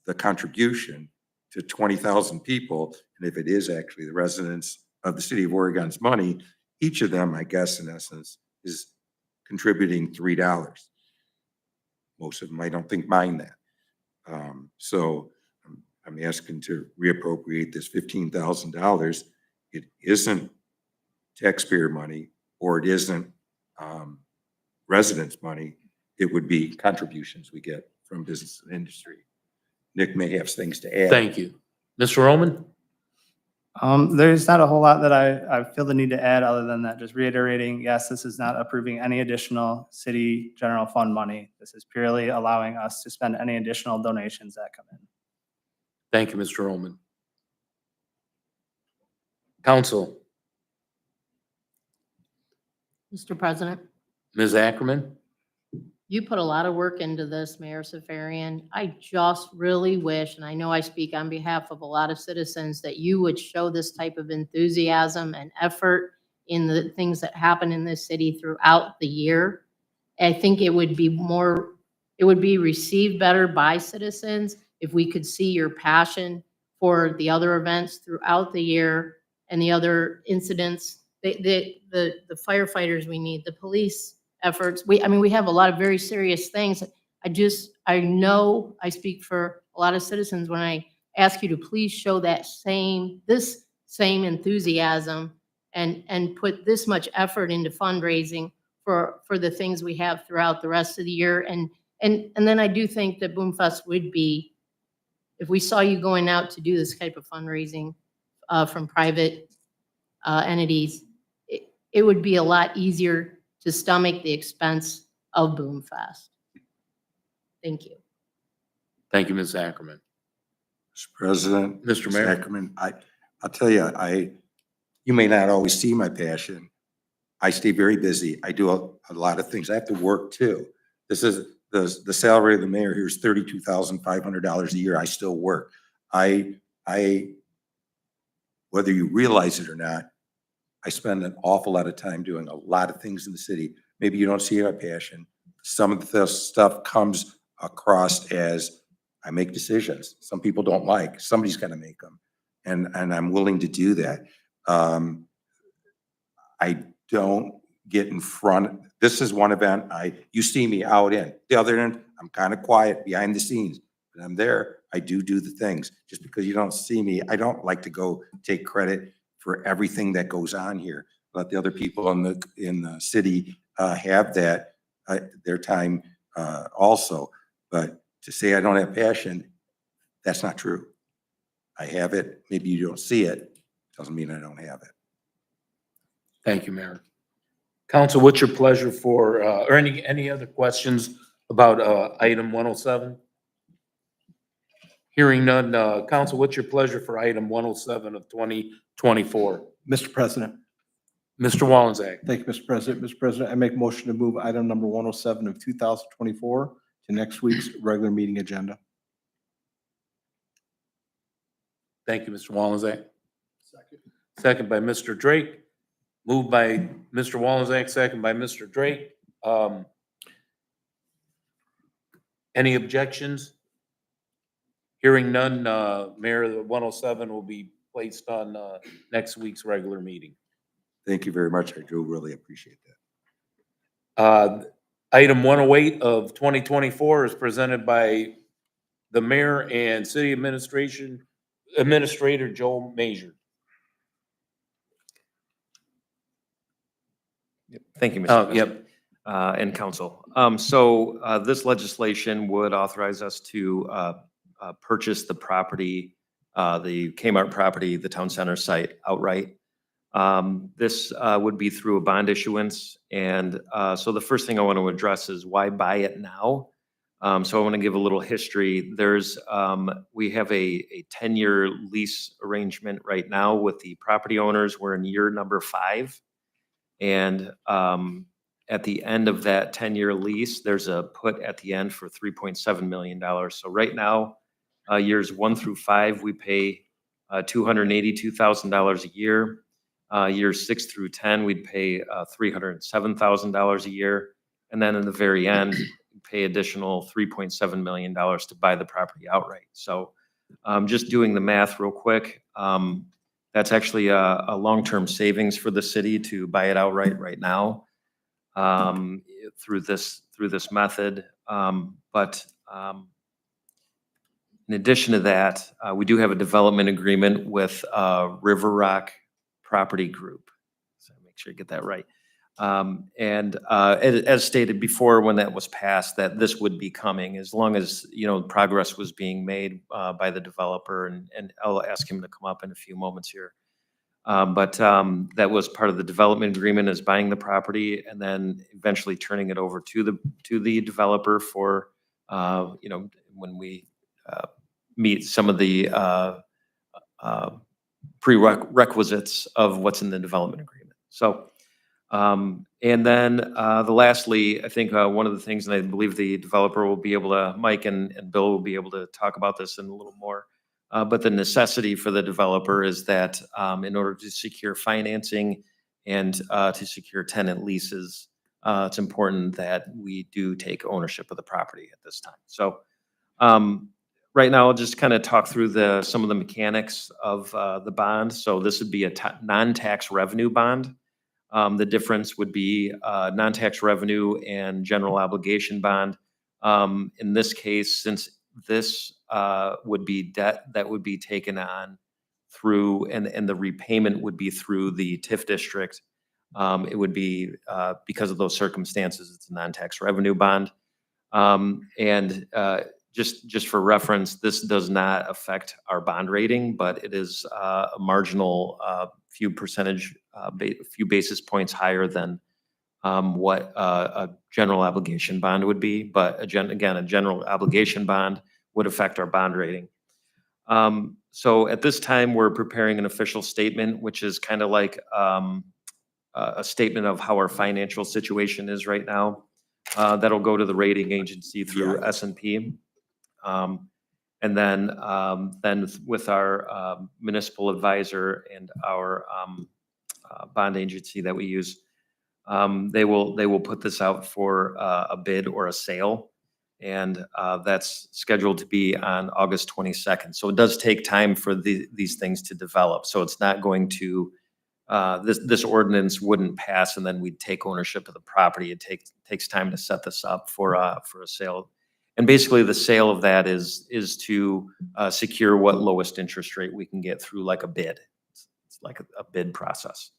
the contribution to 20,000 people, and if it is actually the residents of the City of Oregon's money, each of them, I guess, in essence, is contributing $3. Most of them, I don't think, mind that. So I'm asking to reappropriate this $15,000. It isn't taxpayer money, or it isn't residents' money. It would be contributions we get from business and industry. Nick may have things to add.
Thank you. Mr. Roman?
There's not a whole lot that I feel the need to add, other than that, just reiterating, yes, this is not approving any additional city general fund money. This is purely allowing us to spend any additional donations that come in.
Thank you, Mr. Roman. Council,
Mr. President,
Ms. Ackerman?
you put a lot of work into this, Mayor Safarian. I just really wish, and I know I speak on behalf of a lot of citizens, that you would show this type of enthusiasm and effort in the things that happen in this city throughout the year. I think it would be received better by citizens if we could see your passion for the other events throughout the year and the other incidents, the firefighters we need, the police efforts. I mean, we have a lot of very serious things. I know I speak for a lot of citizens when I ask you to please show this same enthusiasm and put this much effort into fundraising for the things we have throughout the rest of the year. And then I do think that Boomfest would be, if we saw you going out to do this type of fundraising from private entities, it would be a lot easier to stomach the expense of Boomfest. Thank you.
Thank you, Ms. Ackerman.
Mr. President.
Mr. Mayor.
Ackerman, I'll tell you, you may not always see my passion. I stay very busy. I do a lot of things. I have to work too. This is the salary of the mayor here is $32,500 a year. I still work. Whether you realize it or not, I spend an awful lot of time doing a lot of things in the city. Maybe you don't see my passion. Some of the stuff comes across as I make decisions. Some people don't like. Somebody's got to make them, and I'm willing to do that. I don't get in front. This is one event you see me out in. The other end, I'm kind of quiet behind the scenes, but I'm there. I do the things. Just because you don't see me, I don't like to go take credit for everything that goes on here. Let the other people in the city have that their time also. But to say I don't have passion, that's not true. I have it. Maybe you don't see it. Doesn't mean I don't have it.
Thank you, Mayor. Council, what's your pleasure for, or any other questions about item 107? Hearing none, Council, what's your pleasure for item 107 of 2024?
Mr. President.
Mr. Wallenczak.
Thank you, Mr. President. Mr. President, I make a motion to move item number 107 of 2024 to next week's regular meeting agenda.
Thank you, Mr. Wallenczak. Second by Mr. Drake. Moved by Mr. Wallenczak, second by Mr. Drake. Any objections? Hearing none, Mayor, the 107 will be placed on next week's regular meeting.
Thank you very much. I do really appreciate that.
Item 108 of 2024 is presented by the mayor and city administrator Joel Major.
Thank you, Mr.
Yep.
President. And council. So this legislation would authorize us to purchase the property, the Kmart property, the town center site outright. This would be through a bond issuance. And so the first thing I want to address is why buy it now? So I want to give a little history. We have a 10-year lease arrangement right now with the property owners. We're in year number 5. And at the end of that 10-year lease, there's a put at the end for $3.7 million. So right now, years 1 through 5, we pay $282,000 a year. Years 6 through 10, we'd pay $307,000 a year. And then in the very end, we pay additional $3.7 million to buy the property outright. So just doing the math real quick, that's actually a long-term savings for the city to buy it outright right now through this method. But in addition to that, we do have a development agreement with River Rock Property Group. So make sure you get that right. And as stated before, when that was passed, that this would be coming as long as, progress was being made by the developer, and I'll ask him to come up in a few moments here. But that was part of the development agreement, is buying the property and then eventually turning it over to the developer for, when we meet some of the prerequisites of what's in the development agreement. So, and then lastly, I think one of the things, and I believe the developer will be able to, Mike and Bill will be able to talk about this in a little more, but the necessity for the developer is that in order to secure financing and to secure tenant leases, it's important that we do take ownership of the property at this time. So right now, I'll just kind of talk through some of the mechanics of the bond. So this would be a non-tax revenue bond. The difference would be non-tax revenue and general obligation bond. In this case, since this would be debt that would be taken on through, and the repayment would be through the TIF district, it would be, because of those circumstances, it's a non-tax revenue bond. And just for reference, this does not affect our bond rating, but it is a marginal few basis points higher than what a general obligation bond would be. But again, a general obligation bond would affect our bond rating. So at this time, we're preparing an official statement, which is kind of like a statement of how our financial situation is right now. That'll go to the rating agency through S&P. And then with our municipal advisor and our bond agency that we use, they will put this out for a bid or a sale. And that's scheduled to be on August 22nd. So it does take time for these things to develop. So it's not going to, this ordinance wouldn't pass and then we'd take ownership of the property. It takes time to set this up for a sale. And basically the sale of that is to secure what lowest interest rate we can get through like a bid. It's like a bid process.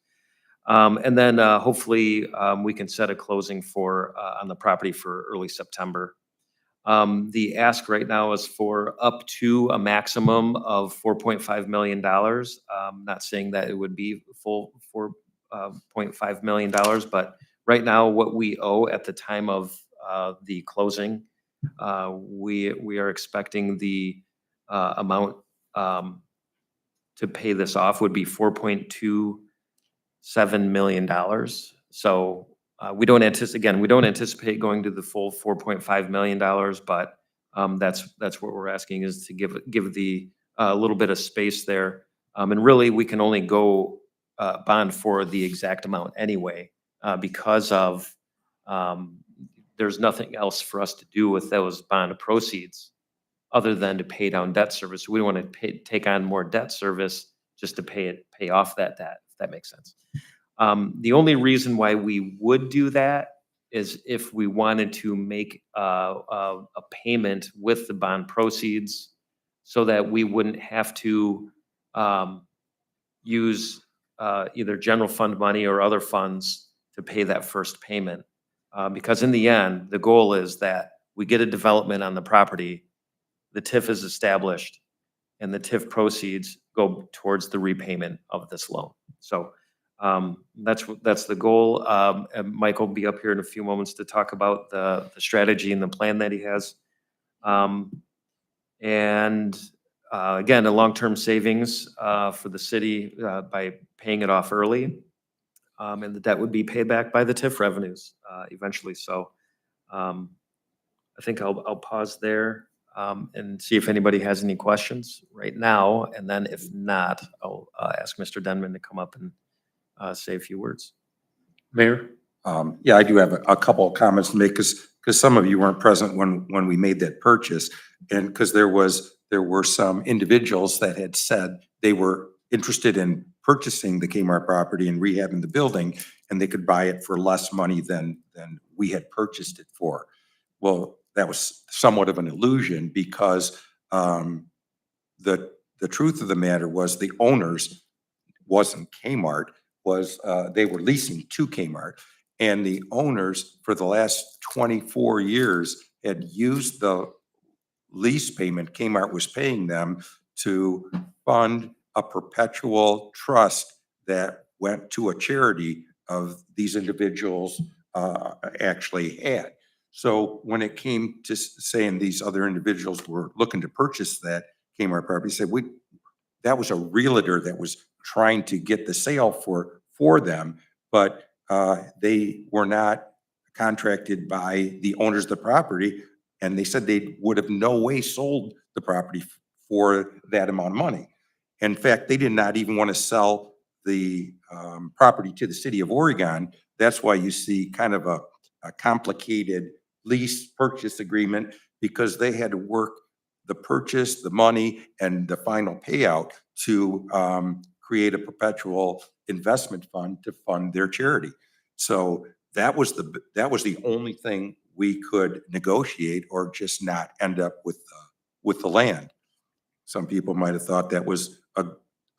And then hopefully we can set a closing for on the property for early September. The ask right now is for up to a maximum of $4.5 million. Not saying that it would be full $4.5 million, but right now what we owe at the time of the closing, we are expecting the amount to pay this off would be $4.27 million. So we don't anticipate going to the full $4.5 million, but that's what we're asking, is to give the little bit of space there. And really, we can only go bond for the exact amount anyway, because of there's nothing else for us to do with those bond proceeds other than to pay down debt service. We don't want to take on more debt service just to pay off that debt, if that makes sense. The only reason why we would do that is if we wanted to make a payment with the bond proceeds so that we wouldn't have to use either general fund money or other funds to pay that first payment. Because in the end, the goal is that we get a development on the property, the TIF is established, and the TIF proceeds go towards the repayment of this loan. So that's the goal. And Mike will be up here in a few moments to talk about the strategy and the plan that he has. And again, a long-term savings for the city by paying it off early. And the debt would be paid back by the TIF revenues eventually. So I think I'll pause there and see if anybody has any questions right now. And then if not, I'll ask Mr. Denman to come up and say a few words.
Mayor?
Yeah, I do have a couple of comments to make, because some of you weren't present when we made that purchase. And because there were some individuals that had said they were interested in purchasing the Kmart property and rehabbing the building, and they could buy it for less money than we had purchased it for. Well, that was somewhat of an illusion, because the truth of the matter was the owners wasn't Kmart, they were leasing to Kmart, and the owners for the last 24 years had used the lease payment Kmart was paying them to fund a perpetual trust that went to a charity of these individuals actually had. So when it came to saying these other individuals were looking to purchase that Kmart property, said that was a realtor that was trying to get the sale for them, but they were not contracted by the owners of the property, and they said they would have no way sold the property for that amount of money. In fact, they did not even want to sell the property to the city of Oregon. That's why you see kind of a complicated lease purchase agreement, because they had to work the purchase, the money, and the final payout to create a perpetual investment fund to fund their charity. So that was the only thing we could negotiate or just not end up with the land. Some people might have thought that was a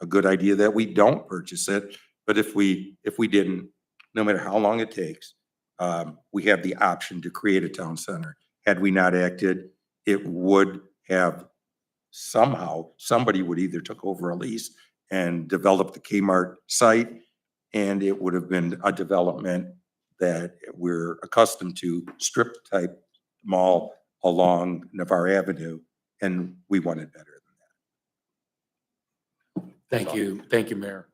good idea that we don't purchase it, but if we didn't, no matter how long it takes, we have the option to create a town center. Had we not acted, it would have somehow, somebody would either took over a lease and developed the Kmart site, and it would have been a development that we're accustomed to, strip type mall along Navarre Avenue, and we wanted better than that.
Thank you. Thank you, Mayor.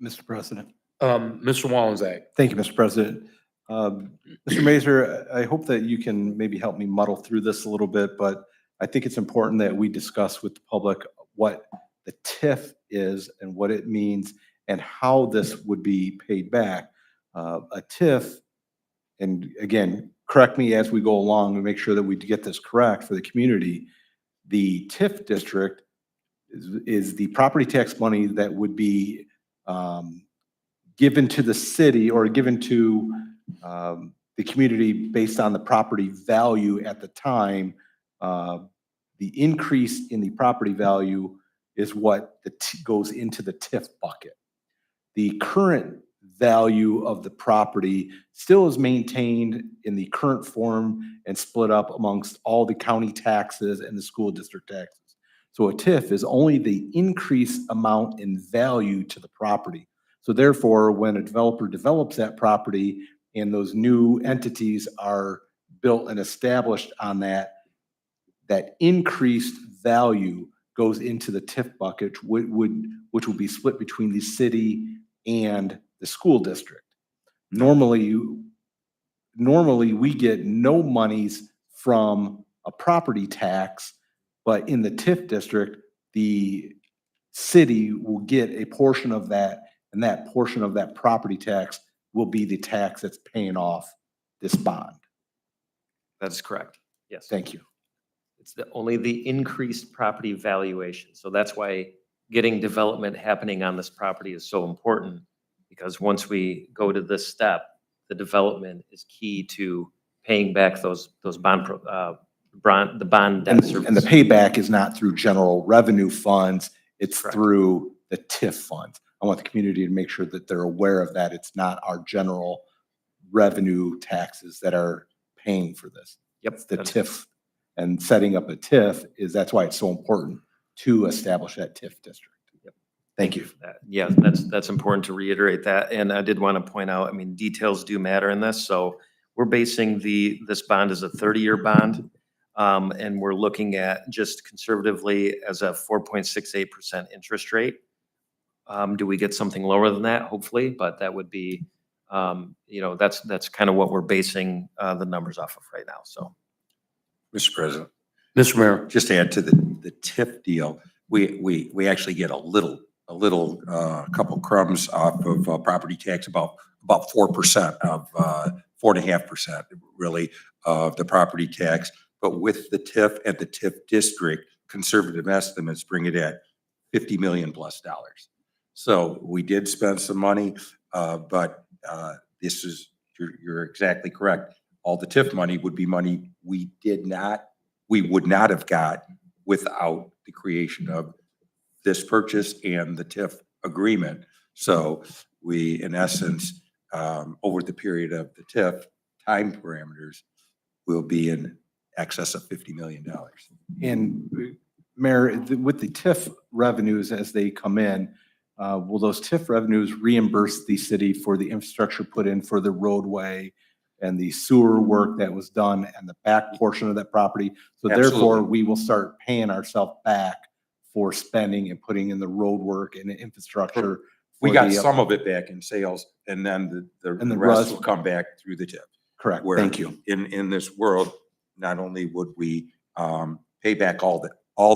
Mr. President.
Mr. Wallenczak.
Thank you, Mr. President. Mr. Mazur, I hope that you can maybe help me muddle through this a little bit, but I think it's important that we discuss with the public what the TIF is and what it means and how this would be paid back. A TIF, and again, correct me as we go along and make sure that we get this correct for the community. The TIF district is the property tax money that would be given to the city or given to the community based on the property value at the time. The increase in the property value is what goes into the TIF bucket. The current value of the property still is maintained in the current form and split up amongst all the county taxes and the school district taxes. So a TIF is only the increased amount in value to the property. So therefore, when a developer develops that property and those new entities are built and established on that increased value goes into the TIF bucket, which would be split between the city and the school district. Normally we get no monies from a property tax, but in the TIF district, the city will get a portion of that, and that portion of that property tax will be the tax that's paying off this bond.
That is correct. Yes.
Thank you.
It's only the increased property valuation. So that's why getting development happening on this property is so important, because once we go to this step, the development is key to paying back the bond debt
And
service.
the payback is not through general revenue funds, it's
Correct.
through the TIF funds. I want the community to make sure that they're aware of that. It's not our general revenue taxes that are paying for this.
Yep.
It's the
that's-
TIF. And setting up a TIF that's why it's so important to establish that TIF district.
Yep.
Thank you.
for that. Yeah, that's important to reiterate that. And I did want to point out, I mean, details do matter in this. So we're basing this bond as a 30-year bond. And we're looking at just conservatively as a 4.68% interest rate. Do we get something lower than that? Hopefully, but that would be, that's kind of what we're basing the numbers off of right now. So.
Mr. President,
Mr. Mayor.
just to add to the TIF deal, we actually get a little couple crumbs off of property tax, about 4% of 4.5% really of the property tax. But with the TIF and the TIF district, conservative estimates bring it at $50 million plus. So we did spend some money, but you're exactly correct. All the TIF money would be money we would not have got without the creation of this purchase and the TIF agreement. So we, in essence, over the period of the TIF time parameters, will be in excess of $50 million.
And Mayor, with the TIF revenues as they come in, will those TIF revenues reimburse the city for the infrastructure put in for the roadway and the sewer work that was done and the back portion of that property? So therefore,
Absolutely.
we will start paying ourselves back for spending and putting in the road work and the infrastructure.
We
for
got
the-
some of it back in sales, and then the
And the
rest
rest-
will come back through the TIF.
Correct,
Where
thank you.
In this world, not only would we pay back all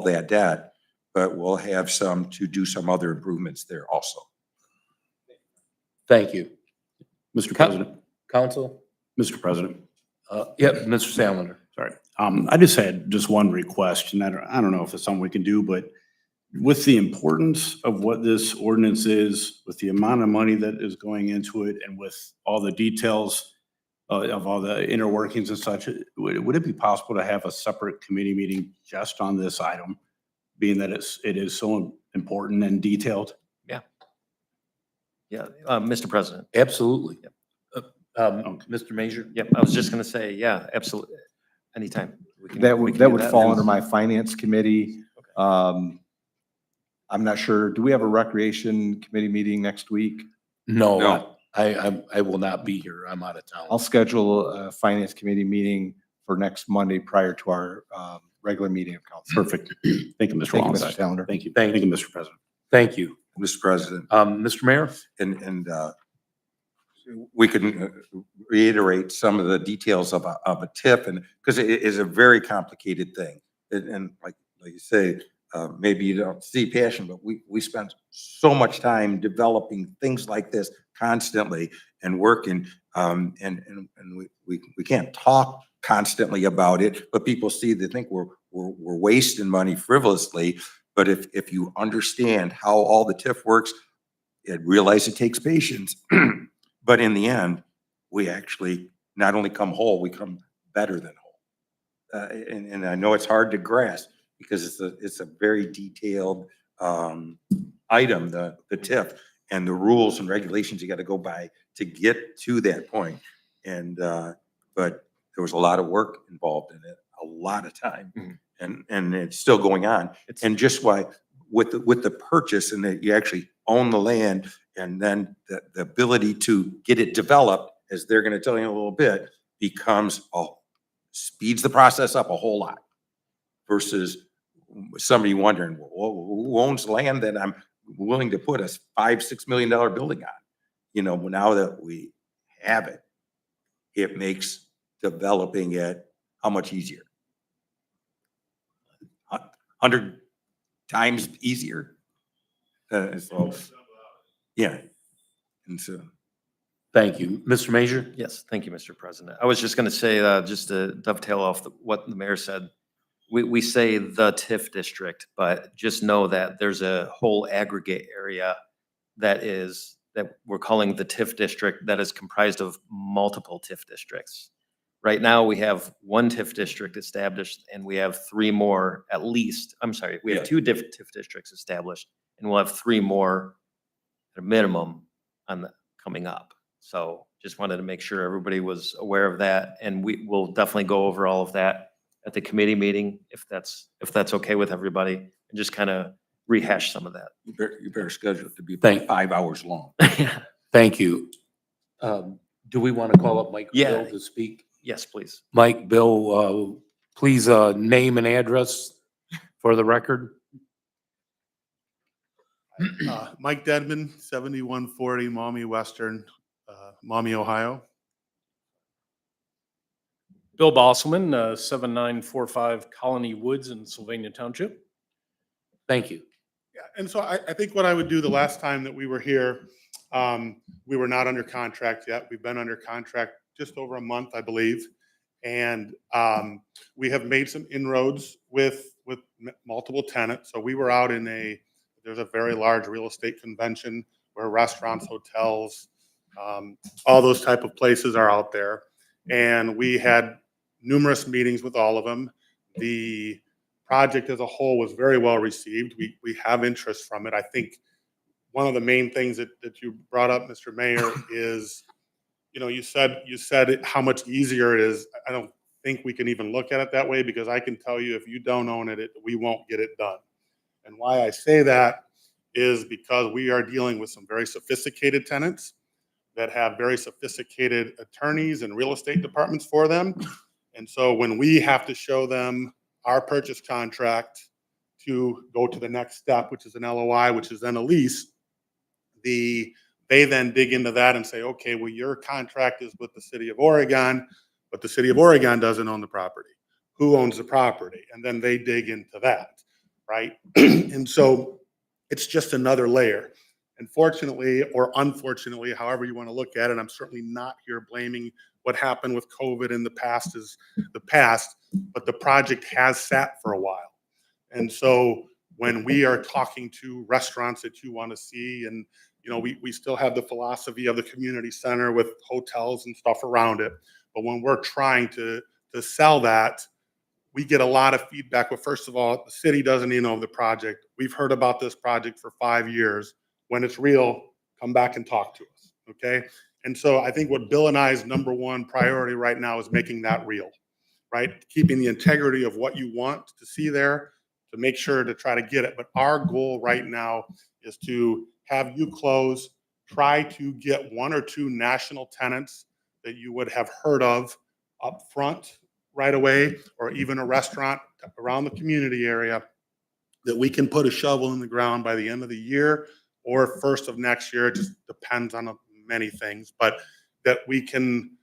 that debt, but we'll have some to do some other improvements there also.
Thank you.
Mr. President,
Council?
Mr. President,
Yep, Mr. Sandler.
sorry. I just had one request, and I don't know if it's something we can do, but with the importance of what this ordinance is, with the amount of money that is going into it, and with all the details of all the inner workings and such, would it be possible to have a separate committee meeting just on this item, being that it is so important and detailed?
Yeah, Mr. President.
Absolutely.
Yep.
Mr. Major?
Yep, I was just gonna say, yeah, absolutely. Anytime. We can-
That
we
would,
can
that
do
would fall under my finance committee. I'm not sure, do we have a recreation committee meeting next week?
No,
No.
I will not be here. I'm out of town.
I'll schedule a finance committee meeting for next Monday prior to our regular meeting of council.
Perfect. Thank you, Mr.
Thank you, Mr.
Wallenstein.
Calendar.
Thank you.
Thank
Thank you, Mr. President.
Thank you.
Mr. President.
Mr. Mayor?
And we can reiterate some of the details of a TIF, and because it is a very complicated thing. And like you say, maybe you don't see passion, but we spend so much time developing things like this constantly and working. And we can't talk constantly about it, but people they think we're wasting money frivolously. But if you understand how all the TIF works, realize it takes patience. But in the end, we actually not only come whole, we come better than whole. And I know it's hard to grasp because it's a very detailed item, the TIF, and the rules and regulations you got to go by to get to that point. And but there was a lot of work involved in it, a lot of time, and it's still going on. And just why with the purchase and that you actually own the land, and then the ability to get it developed, as they're going to tell you in a little bit, speeds the process up a whole lot versus somebody wondering, well, who owns land that I'm willing to put a $5-6 million building on? You know, now that we have it, it makes developing it how much easier? 100 times easier. So, yeah. And so.
Thank you. Mr. Major?
Yes, thank you, Mr. President. I was just going to say, just to dovetail off what the mayor said, we say the TIF district, but just know that there's a whole aggregate area that we're calling the TIF district that is comprised of multiple TIF districts. Right now, we have one TIF district established and we have three more at least. I'm sorry, we have two different TIF districts established and we'll have three more at a minimum coming up. So just wanted to make sure everybody was aware of that, and we will definitely go over all of that at the committee meeting if that's okay with everybody, and just kind of rehash some of that.
You better schedule it to be
Thank-
5 hours long.
Thank you. Do we want to call up Mike
Yeah.
Bill to speak?
Yes, please.
Mike Bill, please name and address for the record.
Mike Dedman, 7140 Maumee Western, Maumee, Ohio.
Bill Bosselman, 7945 Colony Woods in Sylvania Township.
Thank you.
Yeah, and so I think what I would do the last time that we were here, we were not under contract yet. We've been under contract just over a month, I believe. And we have made some inroads with multiple tenants. So we were out there's a very large real estate convention where restaurants, hotels, all those type of places are out there. And we had numerous meetings with all of them. The project as a whole was very well received. We have interest from it. I think one of the main things that you brought up, Mr. Mayor, is, you said how much easier it is. I don't think we can even look at it that way, because I can tell you if you don't own it, we won't get it done. And why I say that is because we are dealing with some very sophisticated tenants that have very sophisticated attorneys and real estate departments for them. And so when we have to show them our purchase contract to go to the next step, which is an LOI, which is then a lease, they then dig into that and say, okay, well, your contract is with the city of Oregon, but the city of Oregon doesn't own the property. Who owns the property? And then they dig into that, right? And so it's just another layer. And fortunately, or unfortunately, however you want to look at it, I'm certainly not here blaming what happened with COVID in the past is the past, but the project has sat for a while. And so when we are talking to restaurants that you want to see. And, you know, we still have the philosophy of the community center with hotels and stuff around it. But when we're trying to sell that, we get a lot of feedback. Well, first of all, the city doesn't even know the project. We've heard about this project for 5 years. When it's real, come back and talk to us, okay? And so I think what Bill and I's number one priority right now is making that real, right? Keeping the integrity of what you want to see there, to make sure to try to get it. But our goal right now is to have you close, try to get 1 or 2 national tenants that you would have heard of up front right away, or even a restaurant around the community area that we can put a shovel in the ground by the end of the year or first of next year. It just depends on many things, but that we can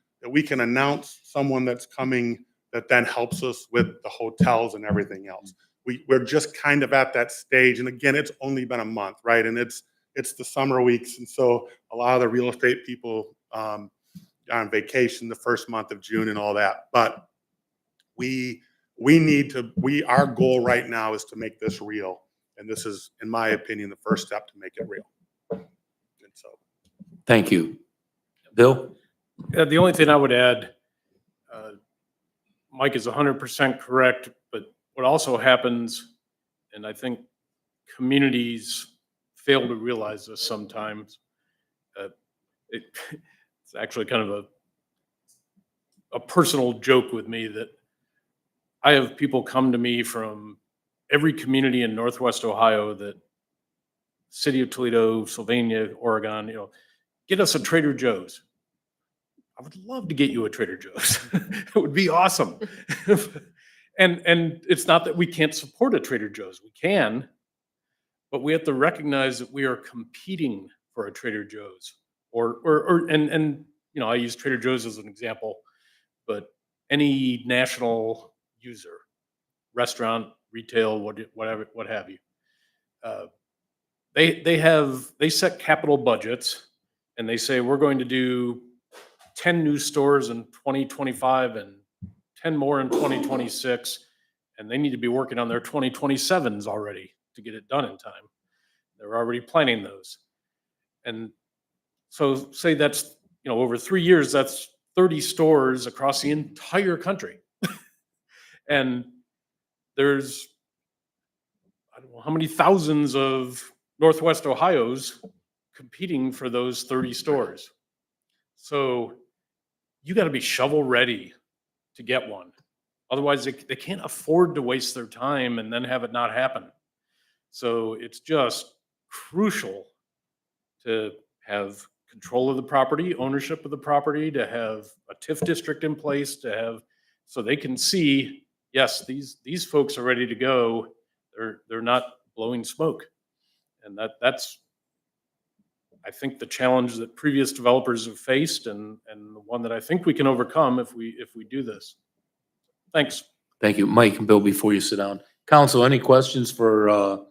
announce someone that's coming that then helps us with the hotels and everything else. We're just kind of at that stage. And again, it's only been a month, right? And it's the summer weeks. And so a lot of the real estate people on vacation the first month of June and all that. But our goal right now is to make this real. And this is, in my opinion, the first step to make it real. And so.
Thank you. Bill?
The only thing I would add, Mike is 100% correct, but what also happens, and I think communities fail to realize this sometimes, it's actually kind of a personal joke with me that I have people come to me from every community in Northwest Ohio, that city of Toledo, Sylvania, Oregon, you know, get us a Trader Joe's. I would love to get you a Trader Joe's. It would be awesome. And it's not that we can't support a Trader Joe's. We can, but we have to recognize that we are competing for a Trader Joe's. And you know, I use Trader Joe's as an example, but any national user, restaurant, retail, whatever, what have you, they set capital budgets and they say we're going to do 10 new stores in 2025 and 10 more in 2026, and they need to be working on their 2027s already to get it done in time. They're already planning those. And so say that's, you know, over 3 years, that's 30 stores across the entire country. And there's, I don't know how many thousands of Northwest Ohio's competing for those 30 stores. So you got to be shovel ready to get one. Otherwise, they can't afford to waste their time and then have it not happen. So it's just crucial to have control of the property, ownership of the property, to have a TIF district in place, to have, so they can see, yes, these folks are ready to go. They're not blowing smoke. And that's, I think, the challenge that previous developers have faced, and the one that I think we can overcome if we do this. Thanks.
Thank you. Mike and Bill, before you sit down. Council, any questions for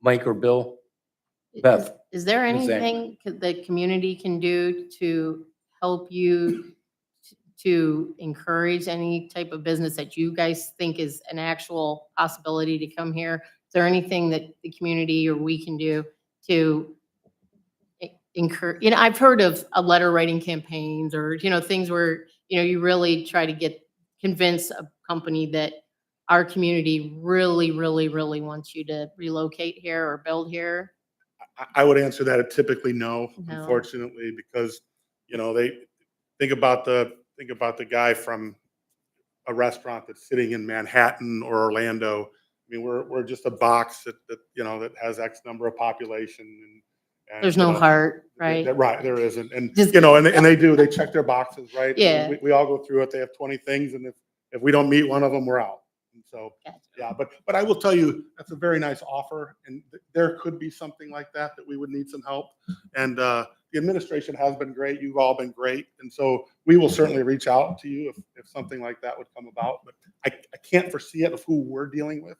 Mike or Bill? Beth?
Is there
Ms.
anything the community can do to help you to encourage any type of business that you guys think is an actual possibility to come here? Is there anything that the community or we can do to encourage? You know, I've heard of letter writing campaigns, or, you know, things where, you know, you really try to convince a company that our community really, really, really wants you to relocate here or build here.
I would answer that typically no,
No.
unfortunately, because, you know, they think about the guy from a restaurant that's sitting in Manhattan or Orlando. I mean, we're just a box that you know, that has X number of population, and
There's
you
no
know,
heart, right?
Right, there isn't, and
Just-
you know, and they check their boxes, right?
Yeah.
We all go through it. They have 20 things, and if we don't meet one of them, we're out. And so,
Gotcha.
yeah, but I will tell you, that's a very nice offer, and there could be something like that we would need some help. And the administration has been great. You've all been great, and so we will certainly reach out to you if something like that would come about. But I can't foresee it of who we're dealing with.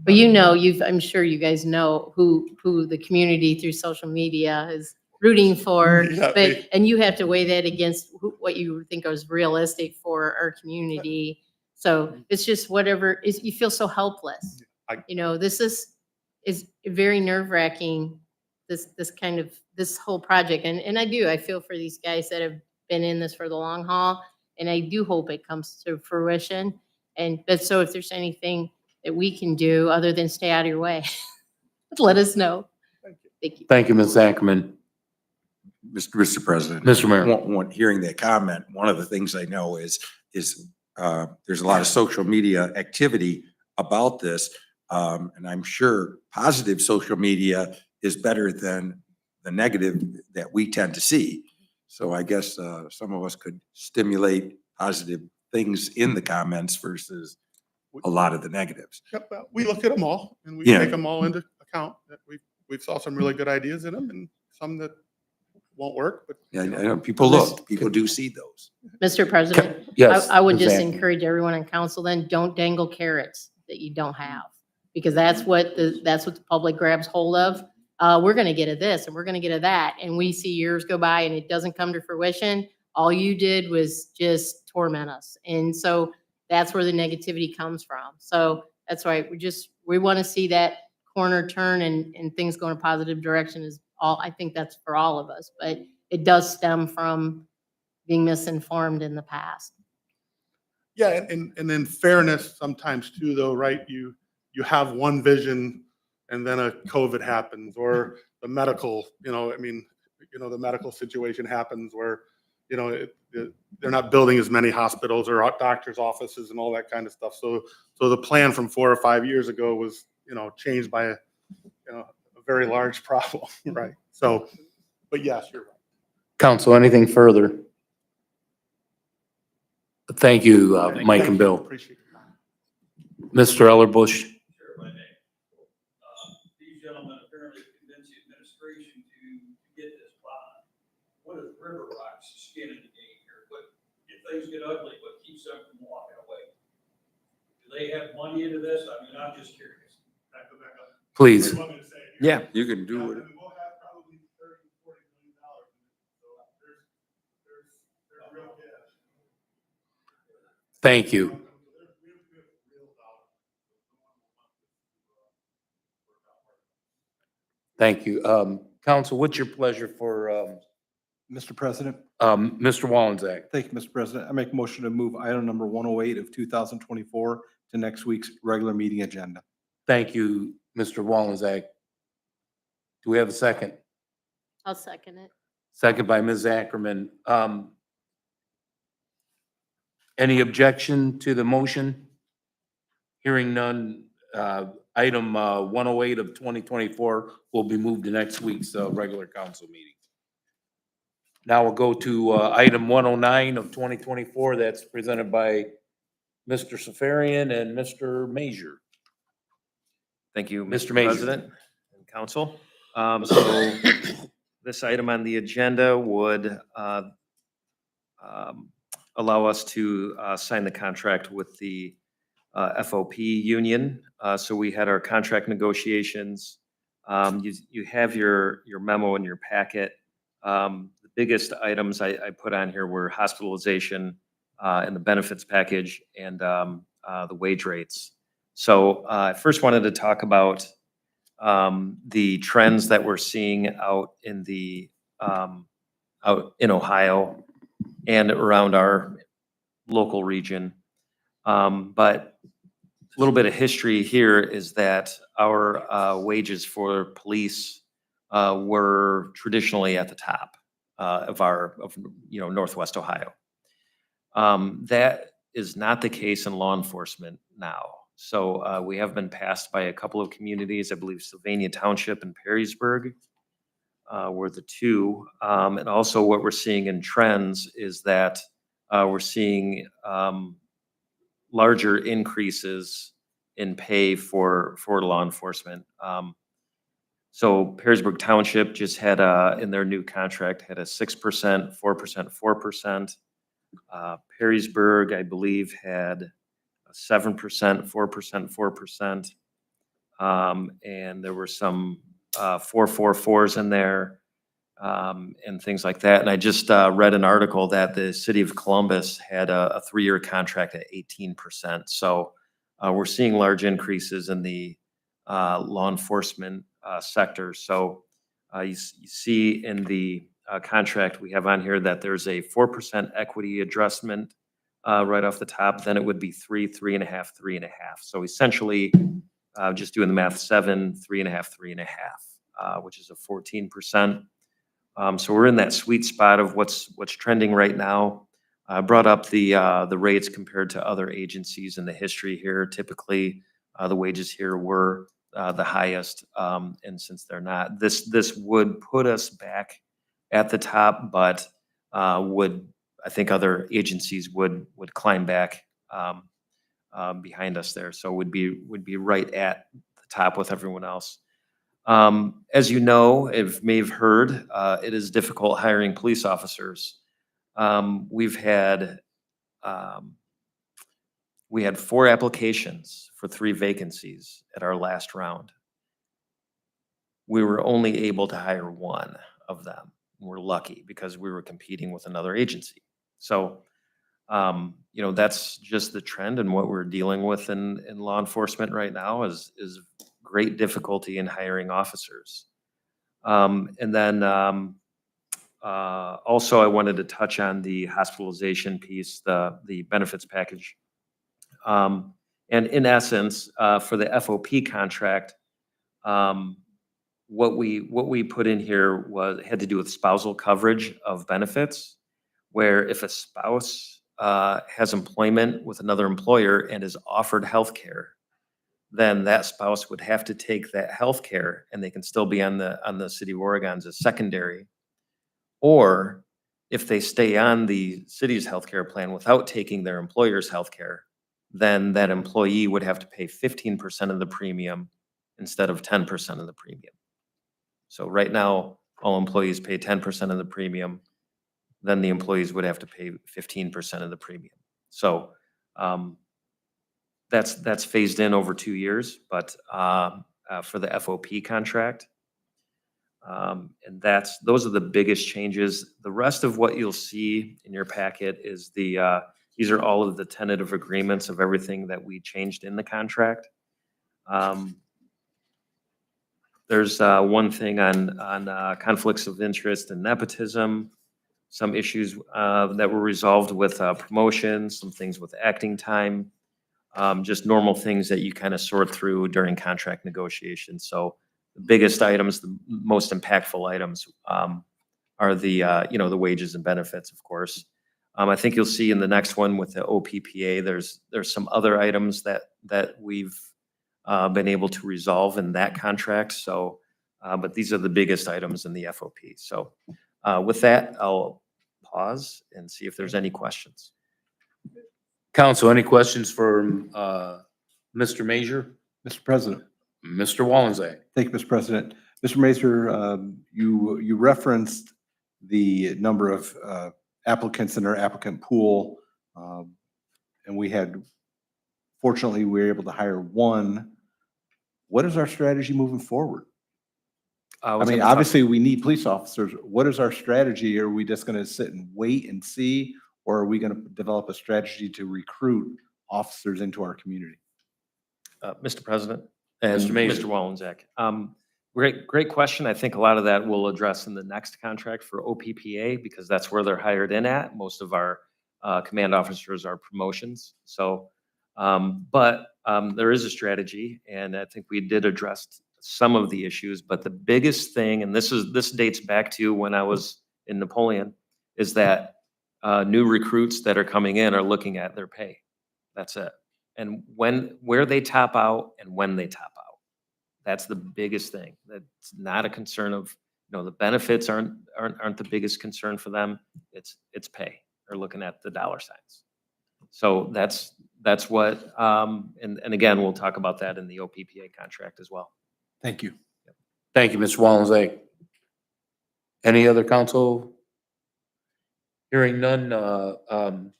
But you know, I'm sure you guys know who the community through social media is rooting for,
Yeah,
and you have to weigh that against what you think is realistic for our community. So it's just whatever is, you feel so helpless. You know, this is, is very nerve wracking, this whole project. And I feel for these guys that have been in this for the long haul. And I do hope it comes to fruition. But so if there's anything that we can do other than stay out of your way, let us know. Thank you.
Thank you, Ms. Ackerman.
Mr. President.
Mr. Mayor.
Hearing that comment, one of the things I know is there's a lot of social media activity about this. And I'm sure positive social media is better than the negative that we tend to see. So I guess some of us could stimulate positive things in the comments versus a lot of the negatives.
Yep, we look at them all and we
Yeah.
take them all into account. That we've saw some really good ideas in them and some that won't work, but.
Yeah, I know people look, people do see those.
Mr. President,
Yes.
I would just
Ms. Ackerman.
encourage everyone on council then, don't dangle carrots that you don't have. Because that's what the public grabs hold of. We're gonna get at this and we're gonna get at that. And we see years go by and it doesn't come to fruition. All you did was just torment us. And so that's where the negativity comes from. So that's why we want to see that corner turn and things go in a positive direction is all, I think that's for all of us, but it does stem from being misinformed in the past.
Yeah, and in fairness sometimes too, though, right? You have one vision and then a COVID happens or the medical, the medical situation happens where, they're not building as many hospitals or doctor's offices and all that kind of stuff. So the plan from 4 or 5 years ago was, changed by a very large problem, right? So, but yes, you're right.
Council, anything further? Thank you, Mike and Bill.
Appreciate it.
Mr. Ellerbush.
These gentlemen apparently convinced the administration to get this bond. What is River Rock's skin in the game here? What, if things get ugly, what keeps them from walking away? Do they have money into this? I mean, I'm just curious.
Please.
Yeah.
You can do it.
We'll have probably $30, $40 million in it. So there's real cash.
Thank you. Thank you. Council, what's your pleasure for,
Mr. President,
Mr. Wallenczak?
thank you, Mr. President. I make a motion to move item number 108 of 2024 to next week's regular meeting agenda.
Thank you, Mr. Wallenczak. Do we have a second?
I'll second it.
Second by Ms. Ackerman. Any objection to the motion? Hearing none, item 108 of 2024 will be moved to next week's regular council meeting. Now we'll go to item 109 of 2024. That's presented by Mr. Safarian and Mr. Major.
Thank you,
Mr.
Mr.
Major.
President and Council. So this item on the agenda would allow us to sign the contract with the FOP union. So we had our contract negotiations. You have your memo in your packet. The biggest items I put on here were hospitalization and the benefits package and the wage rates. So I first wanted to talk about the trends that we're seeing out in Ohio and around our local region. But a little bit of history here is that our wages for police were traditionally at the top of Northwest Ohio. That is not the case in law enforcement now. So we have been passed by a couple of communities. I believe Sylvania Township and Perrysburg were the two. And also what we're seeing in trends is that we're seeing larger increases in pay for law enforcement. So Perrysburg Township just had in their new contract had a 6%, 4%, 4%. Perrysburg, I believe, had a 7%, 4%, 4%. And there were some 4.44s in there and things like that. And I just read an article that the city of Columbus had a 3-year contract at 18%. So we're seeing large increases in the law enforcement sector. So you see in the contract we have on here that there's a 4% equity adjustment right off the top. Then it would be 3, 3.5, 3.5. So essentially, just doing the math, 7, 3.5, 3.5, which is a 14%. So we're in that sweet spot of what's trending right now. I brought up the rates compared to other agencies in the history here. Typically, the wages here were the highest, and since they're not, this would put us back at the top, but I think other agencies would climb back behind us there. So would be right at the top with everyone else. As you know, if may have heard, it is difficult hiring police officers. We had 4 applications for 3 vacancies at our last round. We were only able to hire 1 of them. We're lucky because we were competing with another agency. So, that's just the trend, and what we're dealing with in law enforcement right now is great difficulty in hiring officers. And then also I wanted to touch on the hospitalization piece, the benefits package. And in essence, for the FOP contract, what we put in here had to do with spousal coverage of benefits, where if a spouse has employment with another employer and is offered health care, then that spouse would have to take that health care, and they can still be on the City of Oregon's as secondary. Or if they stay on the city's healthcare plan without taking their employer's healthcare, then that employee would have to pay 15% of the premium instead of 10% of the premium. So right now, all employees pay 10% of the premium, then the employees would have to pay 15% of the premium. So that's phased in over 2 years, but for the FOP contract, and those are the biggest changes. The rest of what you'll see in your packet is these are all of the tentative agreements of everything that we changed in the contract. There's one thing on conflicts of interest and nepotism, some issues that were resolved with promotions, some things with acting time, just normal things that you kind of sort through during contract negotiations. So the biggest items, the most impactful items are the wages and benefits, of course. I think you'll see in the next one with the OPPA, there's some other items that we've been able to resolve in that contract. So, but these are the biggest items in the FOP. So with that, I'll pause and see if there's any questions.
Council, any questions for Mr. Major?
Mr. President.
Mr. Wallenzeck?
Thank you, Mr. President. Mr. Mazur, you referenced the number of applicants in our applicant pool. And fortunately, we were able to hire 1. What is our strategy moving forward? I mean, obviously, we need police officers. What is our strategy? Are we just going to sit and wait and see, or are we going to develop a strategy to recruit officers into our community?
Mr. President and
Mr. Major.
Mr. Wallenzeck. Great question. I think a lot of that we'll address in the next contract for OPPA because that's where they're hired in at. Most of our command officers are promotions. So, but there is a strategy, and I think we did address some of the issues. But the biggest thing, and this dates back to when I was in Napoleon, is that new recruits that are coming in are looking at their pay. That's it. And where they top out and when they top out. That's the biggest thing. That's not a concern of, the benefits aren't the biggest concern for them. It's pay. They're looking at the dollar signs. So that's what, and again, we'll talk about that in the OPPA contract as well.
Thank you.
Thank you, Mr. Wallenzeck. Any other council? Hearing none,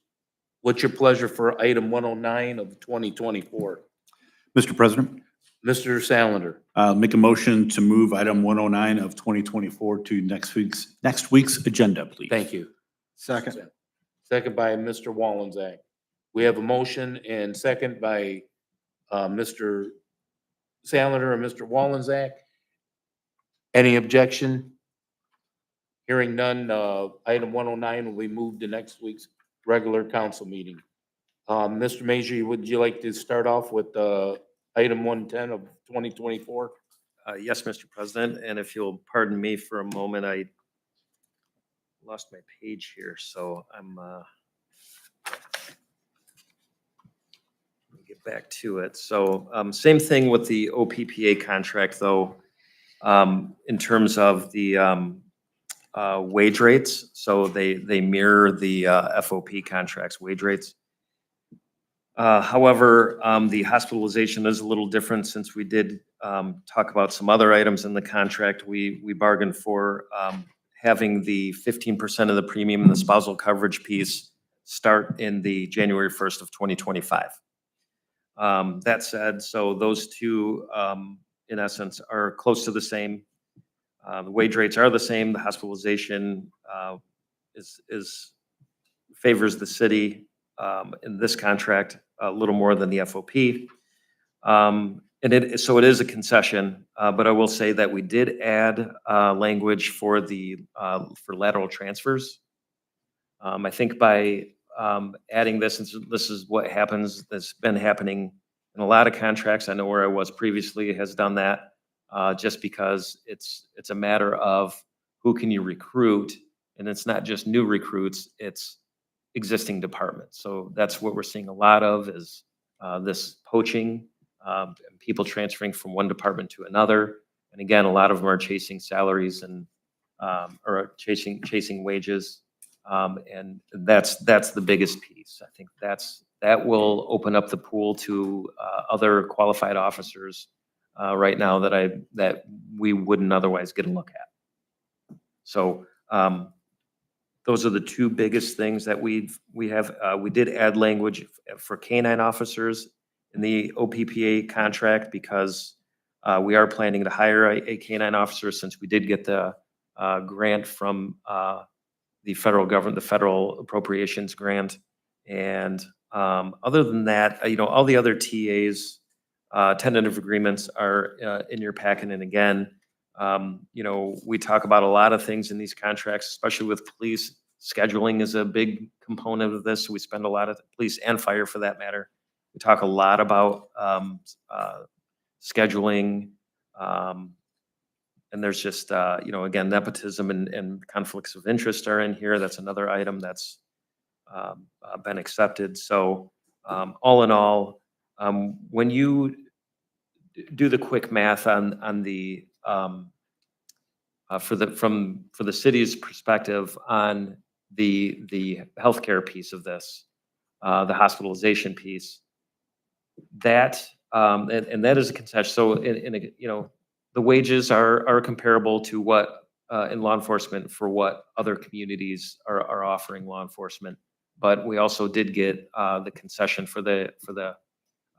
what's your pleasure for item 109 of 2024?
Mr. President,
Mr. Salander.
make a motion to move item 109 of 2024 to next week's agenda, please.
Thank you.
Second.
Second by Mr. Wallenzeck. We have a motion and second by Mr. Salinger and Mr. Wallenzak. Any objection? Hearing none, item 109 will be moved to next week's regular council meeting. Mr. Major, would you like to start off with item 110 of 2024?
Yes, Mr. President, and if you'll pardon me for a moment, I lost my page here, so I'm let me get back to it. So same thing with the OPPA contract, though, in terms of the wage rates. So they mirror the FOP contracts wage rates. However, the hospitalization is a little different since we did talk about some other items in the contract. We bargained for having the 15% of the premium in the spousal coverage piece start in the January 1st of 2025. That said, so those two, in essence, are close to the same. The wage rates are the same. The hospitalization favors the city in this contract a little more than the FOP. So it is a concession, but I will say that we did add language for lateral transfers. I think by adding this, and this is what happens, that's been happening in a lot of contracts. I know where I was previously has done that, just because it's a matter of who can you recruit, and it's not just new recruits, it's existing departments. So that's what we're seeing a lot of is this poaching, people transferring from one department to another. And again, a lot of them are chasing salaries and or chasing wages. And that's the biggest piece. I think that will open up the pool to other qualified officers right now that we wouldn't otherwise get a look at. So those are the two biggest things that we have. We did add language for K-9 officers in the OPPA contract because we are planning to hire a K-9 officer since we did get the grant from the federal government, the federal appropriations grant. And other than that, all the other TAs, tentative agreements are in your packet. And again, we talk about a lot of things in these contracts, especially with police. Scheduling is a big component of this. We spend a lot of police and fire for that matter. We talk a lot about scheduling. And there's just, again, nepotism and conflicts of interest are in here. That's another item that's been accepted. So all in all, when you do the quick math on the for the city's perspective on the healthcare piece of this, the hospitalization piece, that and that is a concession. So the wages are comparable to what in law enforcement for what other communities are offering law enforcement. But we also did get the concession for the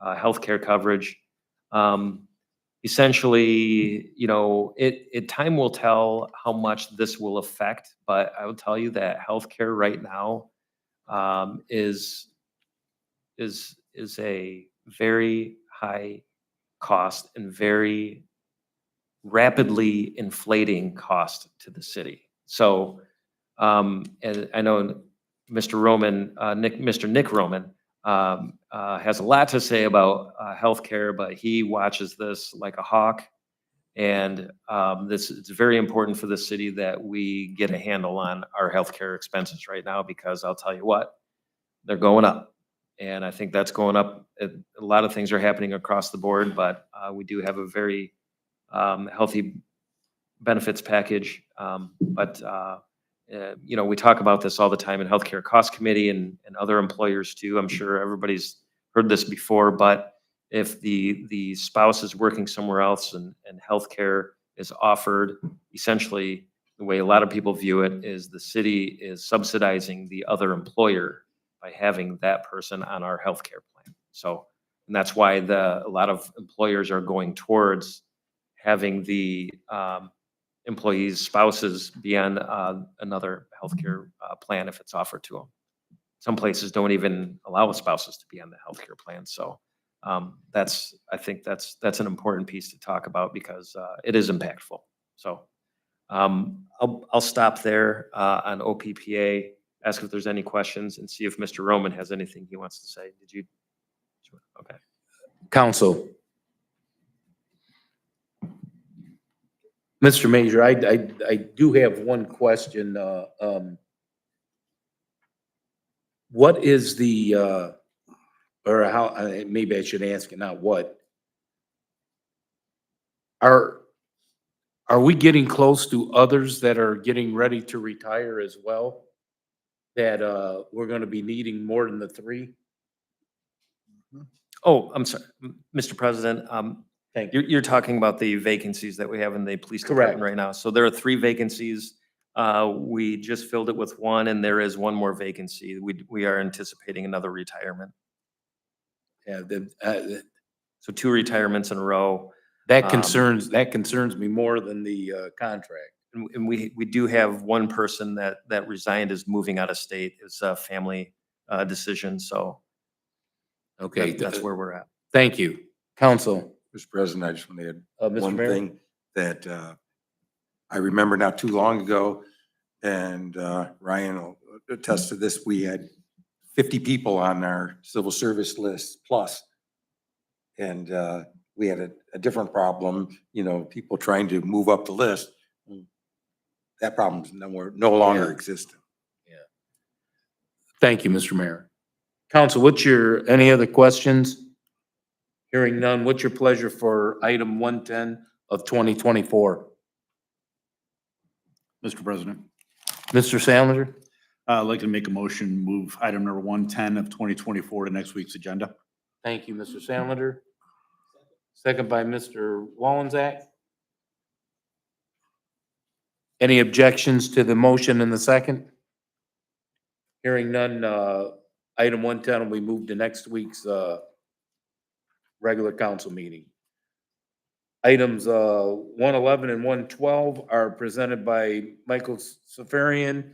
healthcare coverage. Essentially, time will tell how much this will affect, but I will tell you that healthcare right now is a very high cost and very rapidly inflating cost to the city. So, and I know Mr. Roman, Mr. Nick Roman, has a lot to say about healthcare, but he watches this like a hawk. And it's very important for the city that we get a handle on our healthcare expenses right now, because I'll tell you what, they're going up. And I think that's going up. A lot of things are happening across the board, but we do have a very healthy benefits package. We talk about this all the time in Healthcare Cost Committee and other employers too. I'm sure everybody's heard this before, but if the spouse is working somewhere else and healthcare is offered, essentially the way a lot of people view it is the city is subsidizing the other employer by having that person on our healthcare plan. So, and that's why a lot of employers are going towards having the employees' spouses be on another healthcare plan if it's offered to them. Some places don't even allow spouses to be on the healthcare plan. So I think that's an important piece to talk about because it is impactful. So I'll stop there on OPPA, ask if there's any questions and see if Mr. Roman has anything he wants to say. Did you? Okay.
Council. Mr. Major, I do have one question. What is the, or how, maybe I should ask it, not what. Are we getting close to others that are getting ready to retire as well? That we're gonna be needing more than the 3?
Oh, I'm sorry, Mr. President.
Thank you.
You're talking about the vacancies that we have in the police department
Correct.
right now. So there are 3 vacancies. We just filled it with 1 and there is 1 more vacancy. We are anticipating another retirement.
Yeah,
So 2 retirements in a row.
that concerns me more than the contract.
And we do have 1 person that resigned is moving out of state. It's a family decision. So
Okay.
that's where we're at.
Thank you. Council.
Mr. President, I just want to add
Mr.
one
Mayor?
thing that I remember not too long ago, and Ryan will attest to this, we had 50 people on our civil service list plus. And we had a different problem, people trying to move up the list. That problem's no longer
Yeah.
existent.
Thank you, Mr. Mayor. Council, any other questions? Hearing none, what's your pleasure for item 110 of 2024?
Mr. President,
Mr. Sandler,
I'd like to make a motion, move item number 110 of 2024 to next week's agenda.
thank you, Mr. Sandler. Second by Mr. Wallensack. Any objections to the motion in the second? Hearing none, item 110 will be moved to next week's regular council meeting. Items 111 and 112 are presented by Michael Safarian,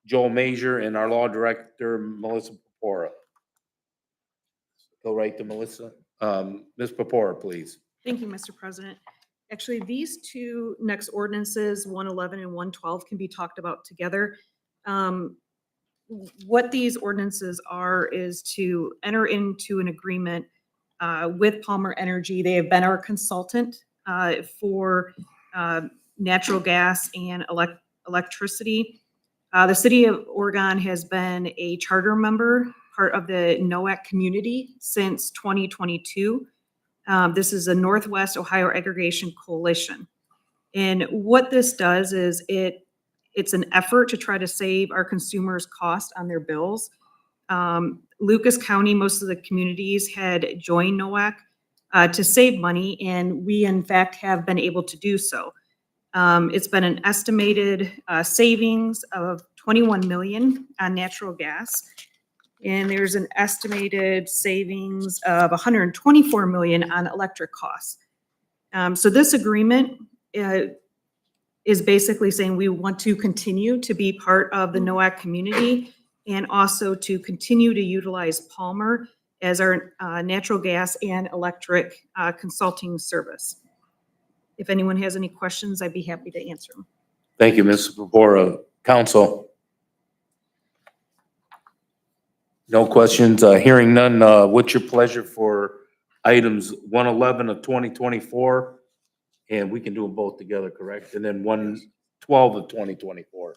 Joel Major, and our law director, Melissa Pepora. Go right to Melissa. Ms. Pepora, please.
Thank you, Mr. President. Actually, these 2 next ordinances, 111 and 112, can be talked about together. What these ordinances are is to enter into an agreement with Palmer Energy. They have been our consultant for natural gas and electricity. The city of Oregon has been a charter member, part of the NOAC community since 2022. This is a Northwest Ohio Aggregation Coalition. And what this does is it's an effort to try to save our consumers cost on their bills. Lucas County, most of the communities had joined NOAC to save money, and we in fact have been able to do so. It's been an estimated savings of 21 million on natural gas, and there's an estimated savings of 124 million on electric costs. So this agreement is basically saying we want to continue to be part of the NOAC community and also to continue to utilize Palmer as our natural gas and electric consulting service. If anyone has any questions, I'd be happy to answer them.
Thank you, Ms. Pepora. Council? No questions. Hearing none, what's your pleasure for items 111 of 2024? And we can do them both together, correct? And then 112 of 2024.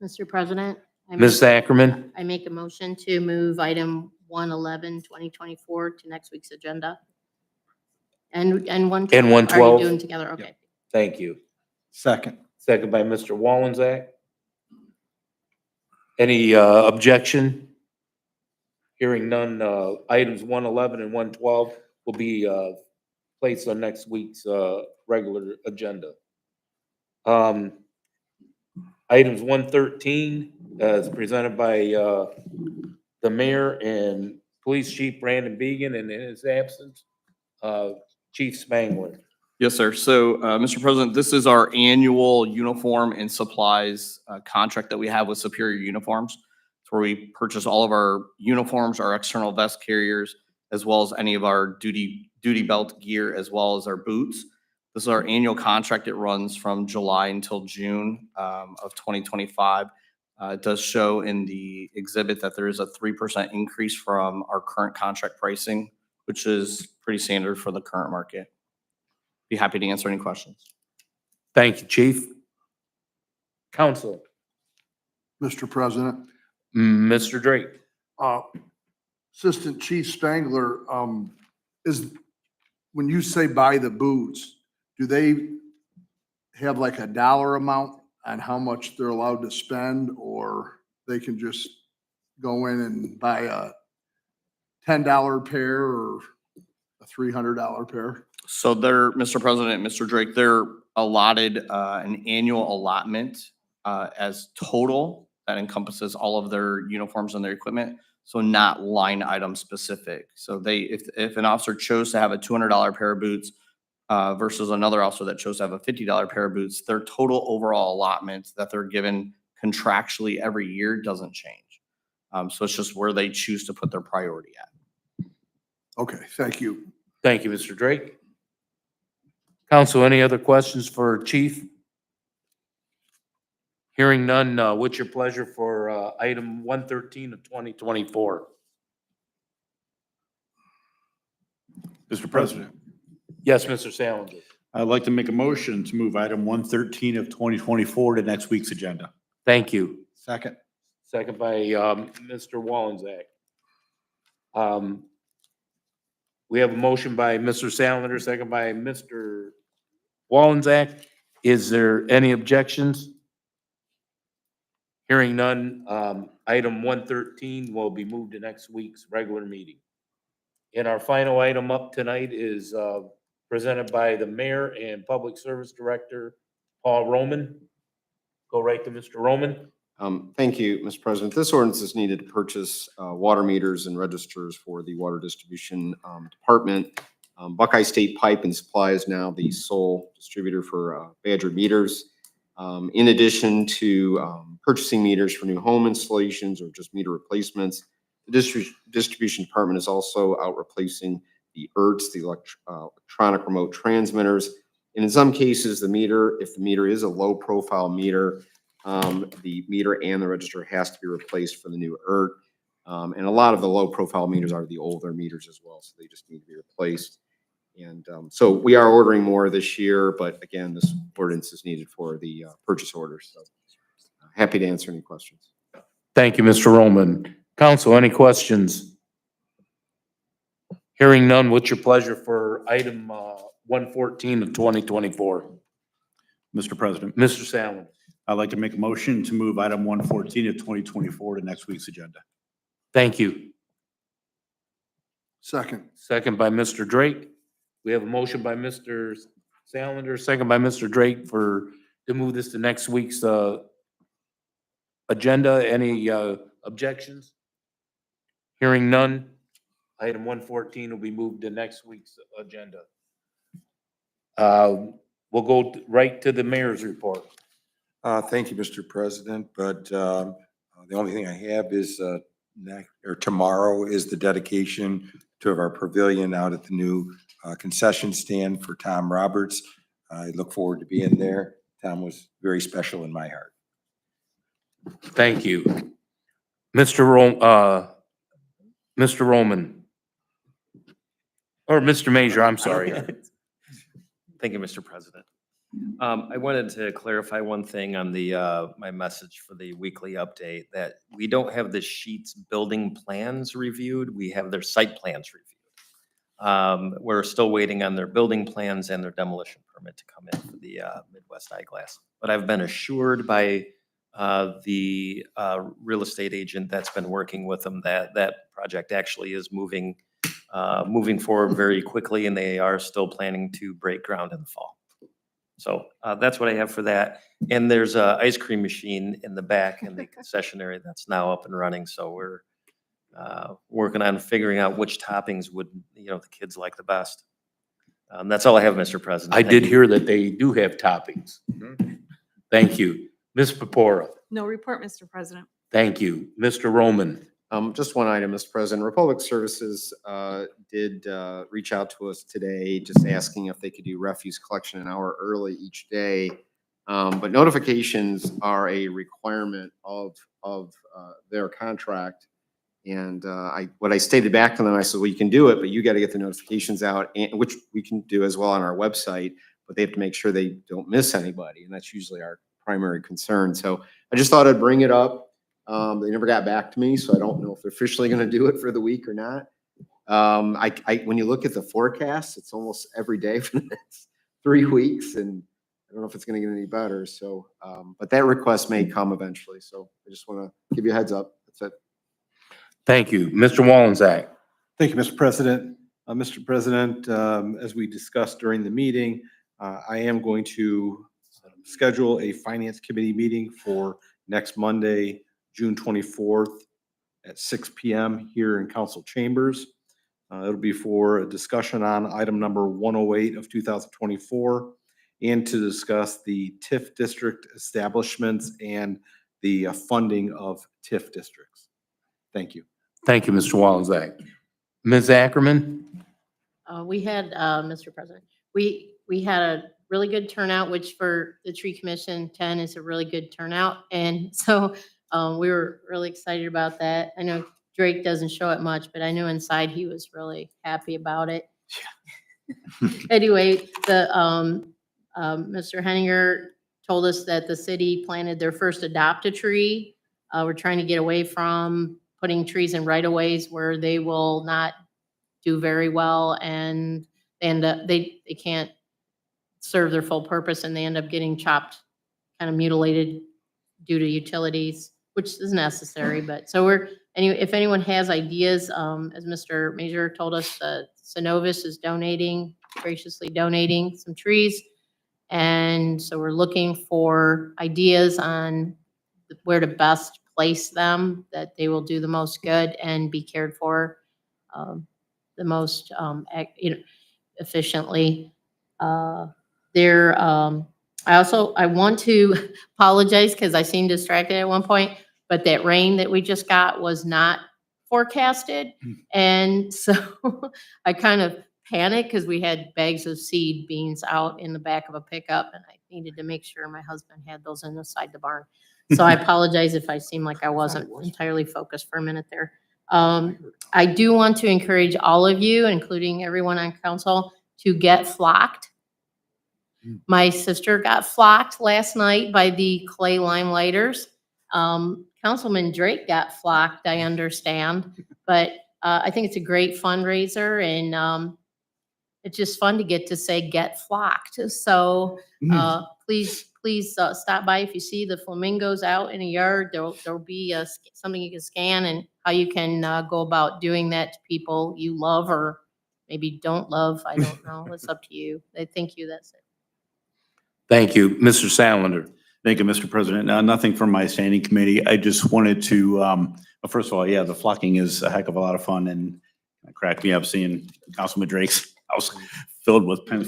Mr. President?
Ms. Ackerman?
I make a motion to move item 111, 2024 to next week's agenda. And 112.
And 112?
Are you doing together? Okay.
Thank you.
Second.
Second by Mr. Wallensack. Any objection? Hearing none, items 111 and 112 will be placed on next week's regular agenda. Items 113 is presented by the mayor and police chief Brandon Began, and in his absence, Chief Spangler.
Yes, sir. So, Mr. President, this is our annual uniform and supplies contract that we have with Superior Uniforms. It's where we purchase all of our uniforms, our external vest carriers, as well as any of our duty belt gear, as well as our boots. This is our annual contract. It runs from July until June of 2025. It does show in the exhibit that there is a 3% increase from our current contract pricing, which is pretty standard for the current market. Be happy to answer any questions.
Thank you, Chief. Council,
Mr. President.
Mr. Drake.
Assistant Chief Spangler, when you say buy the boots, do they have like a dollar amount on how much they're allowed to spend, or they can just go in and buy a $10 pair or a $300 pair?
So they're, Mr. President, Mr. Drake, they're allotted an annual allotment as total that encompasses all of their uniforms and their equipment. So not line item specific. So if an officer chose to have a $200 pair of boots versus another officer that chose to have a $50 pair of boots, their total overall allotment that they're given contractually every year doesn't change. So it's just where they choose to put their priority at.
Okay, thank you.
Thank you, Mr. Drake. Council, any other questions for Chief? Hearing none, what's your pleasure for item 113 of 2024?
Mr. President,
Yes, Mr. Salinger.
I'd like to make a motion to move item 113 of 2024 to next week's agenda.
Thank you.
Second.
Second by Mr. Wallenczak. We have a motion by Mr. Salinger, second by Mr. Wallenczak. Is there any objections? Hearing none, item 113 will be moved to next week's regular meeting. And our final item up tonight is presented by the Mayor and Public Service Director, Paul Roman. Go right to Mr. Roman.
Thank you, Mr. President. This ordinance is needed to purchase water meters and registers for the Water Distribution Department. Buckeye State Pipe and Supply is now the sole distributor for Badger meters. In addition to purchasing meters for new home installations or just meter replacements, the distribution department is also out replacing the ERTs, the electronic remote transmitters. And in some cases, if the meter is a low profile meter, the meter and the register has to be replaced for the new ERT. And a lot of the low profile meters are the older meters as well, so they just need to be replaced. And so we are ordering more this year, but again, this ordinance is needed for the purchase orders. So happy to answer any questions.
Thank you, Mr. Roman. Council, any questions? Hearing none, what's your pleasure for item 114 of 2024?
Mr. President,
Mr. Salinger.
I'd like to make a motion to move item 114 of 2024 to next week's agenda.
Thank you.
Second.
Second by Mr. Drake. We have a motion by Mr. Salinger, second by Mr. Drake to move this to next week's agenda. Any objections? Hearing none, item 114 will be moved to next week's agenda. We'll go right to the mayor's report.
Thank you, Mr. President, but the only thing I have is tomorrow is the dedication to our pavilion out at the new concession stand for Tom Roberts. I look forward to being there. Tom was very special in my heart.
Thank you. Mr. Roman. Or Mr. Major, I'm sorry.
Thank you, Mr. President. I wanted to clarify one thing on the my message for the weekly update, that we don't have the Sheets building plans reviewed. We have their site plans reviewed. We're still waiting on their building plans and their demolition permit to come in for the Midwest Eyeglass. But I've been assured by the real estate agent that's been working with them that that project actually is moving forward very quickly, and they are still planning to break ground in the fall. So that's what I have for that. And there's a ice cream machine in the back in the concession area that's now up and running. So we're working on figuring out which toppings would, the kids like the best. That's all I have, Mr. President.
I did hear that they do have toppings. Thank you. Ms. Pepora.
No report, Mr. President.
Thank you. Mr. Roman,
Just one item, Mr. President. Republic Services did reach out to us today, just asking if they could do refuse collection an hour early each day. But notifications are a requirement of their contract. And what I stated back to them, I said, well, you can do it, but you got to get the notifications out, which we can do as well on our website, but they have to make sure they don't miss anybody. And that's usually our primary concern. So I just thought I'd bring it up. They never got back to me, so I don't know if they're officially going to do it for the week or not. When you look at the forecast, it's almost every day for the next 3 weeks, and I don't know if it's going to get any better. So, but that request may come eventually. So I just want to give you a heads up. That's it.
Thank you. Mr. Wallensack.
Thank you, Mr. President. Mr. President, as we discussed during the meeting, I am going to schedule a Finance Committee meeting for next Monday, June 24th at 6 p.m. here in council chambers. It'll be for a discussion on item number 108 of 2024 and to discuss the TIF district establishments and the funding of TIF districts. Thank you.
Thank you, Mr. Wallensack. Ms. Ackerman?
We had, Mr. President, we had a really good turnout, which for the Tree Commission 10 is a really good turnout. And so we were really excited about that. I know Drake doesn't show it much, but I know inside he was really happy about it. Anyway, Mr. Henninger told us that the city planted their first adopt a tree. We're trying to get away from putting trees in right-of-ways where they will not do very well and they can't serve their full purpose and they end up getting chopped, kind of mutilated due to utilities, which is necessary. But so anyway, if anyone has ideas, as Mr. Major told us, Synovus is graciously donating some trees. And so we're looking for ideas on where to best place them, that they will do the most good and be cared for the most efficiently. I want to apologize because I seemed distracted at one point, but that rain that we just got was not forecasted. And so I kind of panicked because we had bags of seed beans out in the back of a pickup and I needed to make sure my husband had those inside the barn. So I apologize if I seem like I wasn't entirely focused for a minute there. I do want to encourage all of you, including everyone on council, to get flocked. My sister got flocked last night by the clay lime lighters. Councilman Drake got flocked, I understand, but I think it's a great fundraiser and it's just fun to get to say get flocked. So please stop by if you see the flamingos out in a yard. There'll be something you can scan and how you can go about doing that to people you love or maybe don't love. I don't know. It's up to you. Thank you. That's it.
Thank you. Mr. Sandlander.
Thank you, Mr. President. Nothing from my standing committee. I just wanted to, first of all, yeah, the flocking is a heck of a lot of fun and it cracked me up seeing Councilman Drake's house filled with pink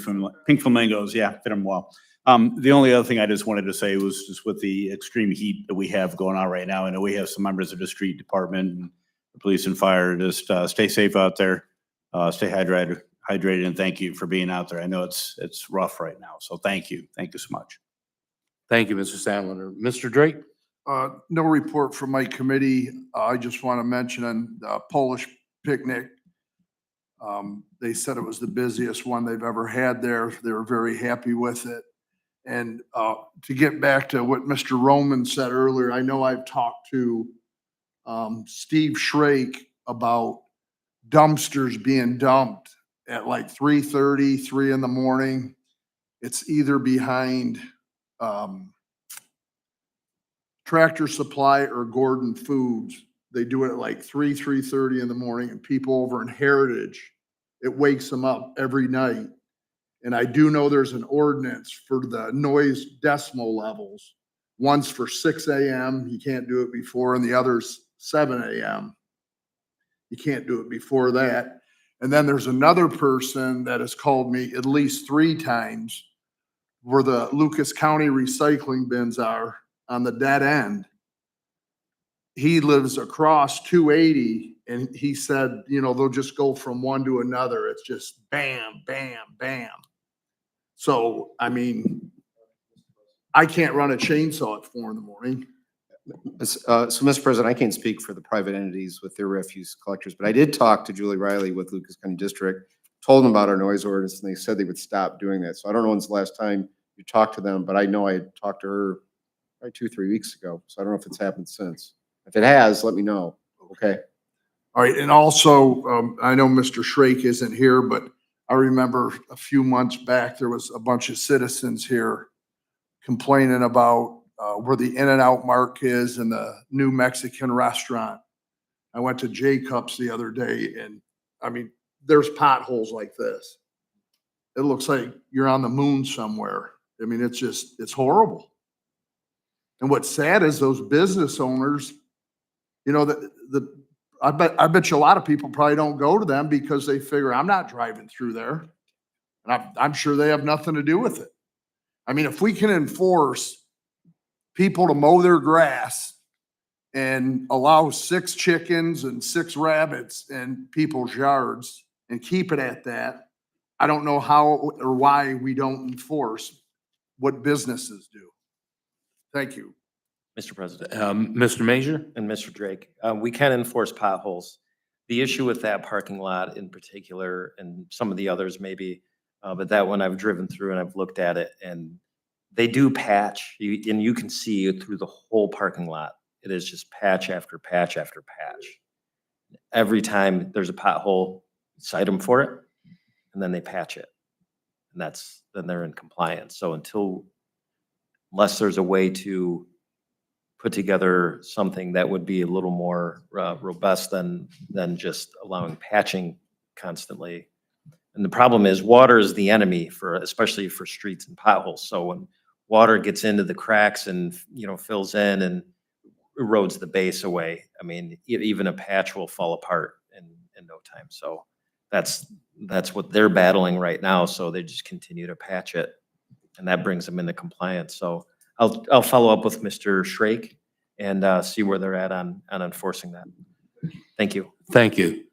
flamingos. Yeah, fit them well. The only other thing I just wanted to say was just with the extreme heat that we have going on right now. I know we have some members of the street department and the police and fire. Just stay safe out there, stay hydrated, and thank you for being out there. I know it's rough right now, so thank you so much.
Thank you, Mr. Sandlander. Mr. Drake?
No report from my committee. I just want to mention the Polish picnic. They said it was the busiest one they've ever had there. They were very happy with it. And to get back to what Mr. Roman said earlier, I know I've talked to Steve Shrake about dumpsters being dumped at like 3:30, 3 in the morning. It's either behind Tractor Supply or Gordon Foods. They do it at like 3:30 in the morning, and people over in Heritage, it wakes them up every night. And I do know there's an ordinance for the noise decimal levels. One's for 6 a.m. You can't do it before, and the other's 7 a.m. You can't do it before that. And then there's another person that has called me at least 3 times where the Lucas County recycling bins are on the dead end. he lives across 280 and he said, you know, they'll just go from one to another. It's just bam, bam, bam. So, I mean, I can't run a chainsaw at 4 a.m.
So, Mr. President, I can't speak for the private entities with their refuse collectors, but I did talk to Julie Riley with Lucas County District, told them about our noise ordinance, and they said they would stop doing that. So I don't know when's the last time you talked to them, but I know I had talked to her probably 2-3 weeks ago. So I don't know if it's happened since. If it has, let me know. Okay.
All right, and also, I know Mr. Shrake isn't here, but I remember a few months back, there was a bunch of citizens here complaining about where the In-N-Out Mark is and the new Mexican restaurant. I went to Jacobs the other day and, I mean, there's potholes like this. It looks like you're on the moon somewhere. I mean, it's just, it's horrible. And what's sad is those business owners, you know, I bet you a lot of people probably don't go to them because they figure I'm not driving through there. And I'm sure they have nothing to do with it. I mean, if we can enforce people to mow their grass and allow 6 chickens and 6 rabbits in people's yards and keep it at that, I don't know how or why we don't enforce what businesses do. Thank you.
Mr. President.
Mr. Major?
And Mr. Drake, we can enforce potholes. The issue with that parking lot in particular, and some of the others maybe, but that one I've driven through and I've looked at it, and they do patch, and you can see it through the whole parking lot. It is just patch after patch after patch. Every time there's a pothole, cite them for it, and then they patch it. And then they're in compliance. So unless there's a way to put together something that would be a little more robust than just allowing patching constantly. And the problem is water is the enemy especially for streets and potholes. So when water gets into the cracks and, you know, fills in and erodes the base away, I mean, even a patch will fall apart in no time. So that's what they're battling right now. So they just continue to patch it, and that brings them into compliance. So I'll follow up with Mr. Shrake and see where they're at on enforcing that. Thank you.
Thank you.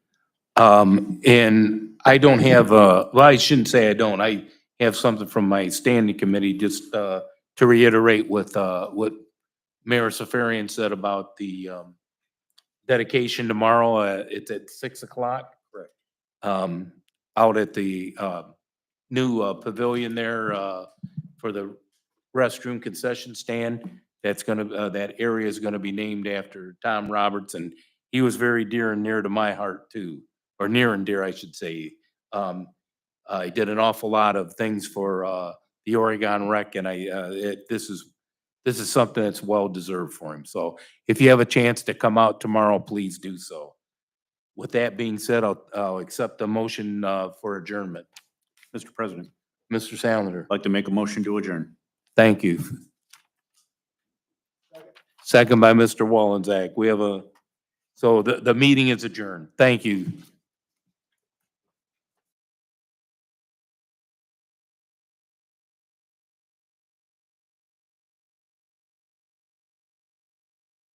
And I don't have well, I shouldn't say I don't. I have something from my standing committee just to reiterate what Mayor Safarian said about the dedication tomorrow. It's at 6:00. Correct. Out at the new pavilion there for the restroom concession stand. That's that area is gonna be named after Tom Roberts, and he was very dear and near to my heart too, or near and dear, I should say. He did an awful lot of things for the Oregon Rec, and this is something that's well deserved for him. So if you have a chance to come out tomorrow, please do so. With that being said, I'll accept the motion for adjournment.
Mr. President,
Mr. Sandler.
I'd like to make a motion to adjourn.
Thank you. Second by Mr. Wollenzak. We have so the meeting is adjourned. Thank you.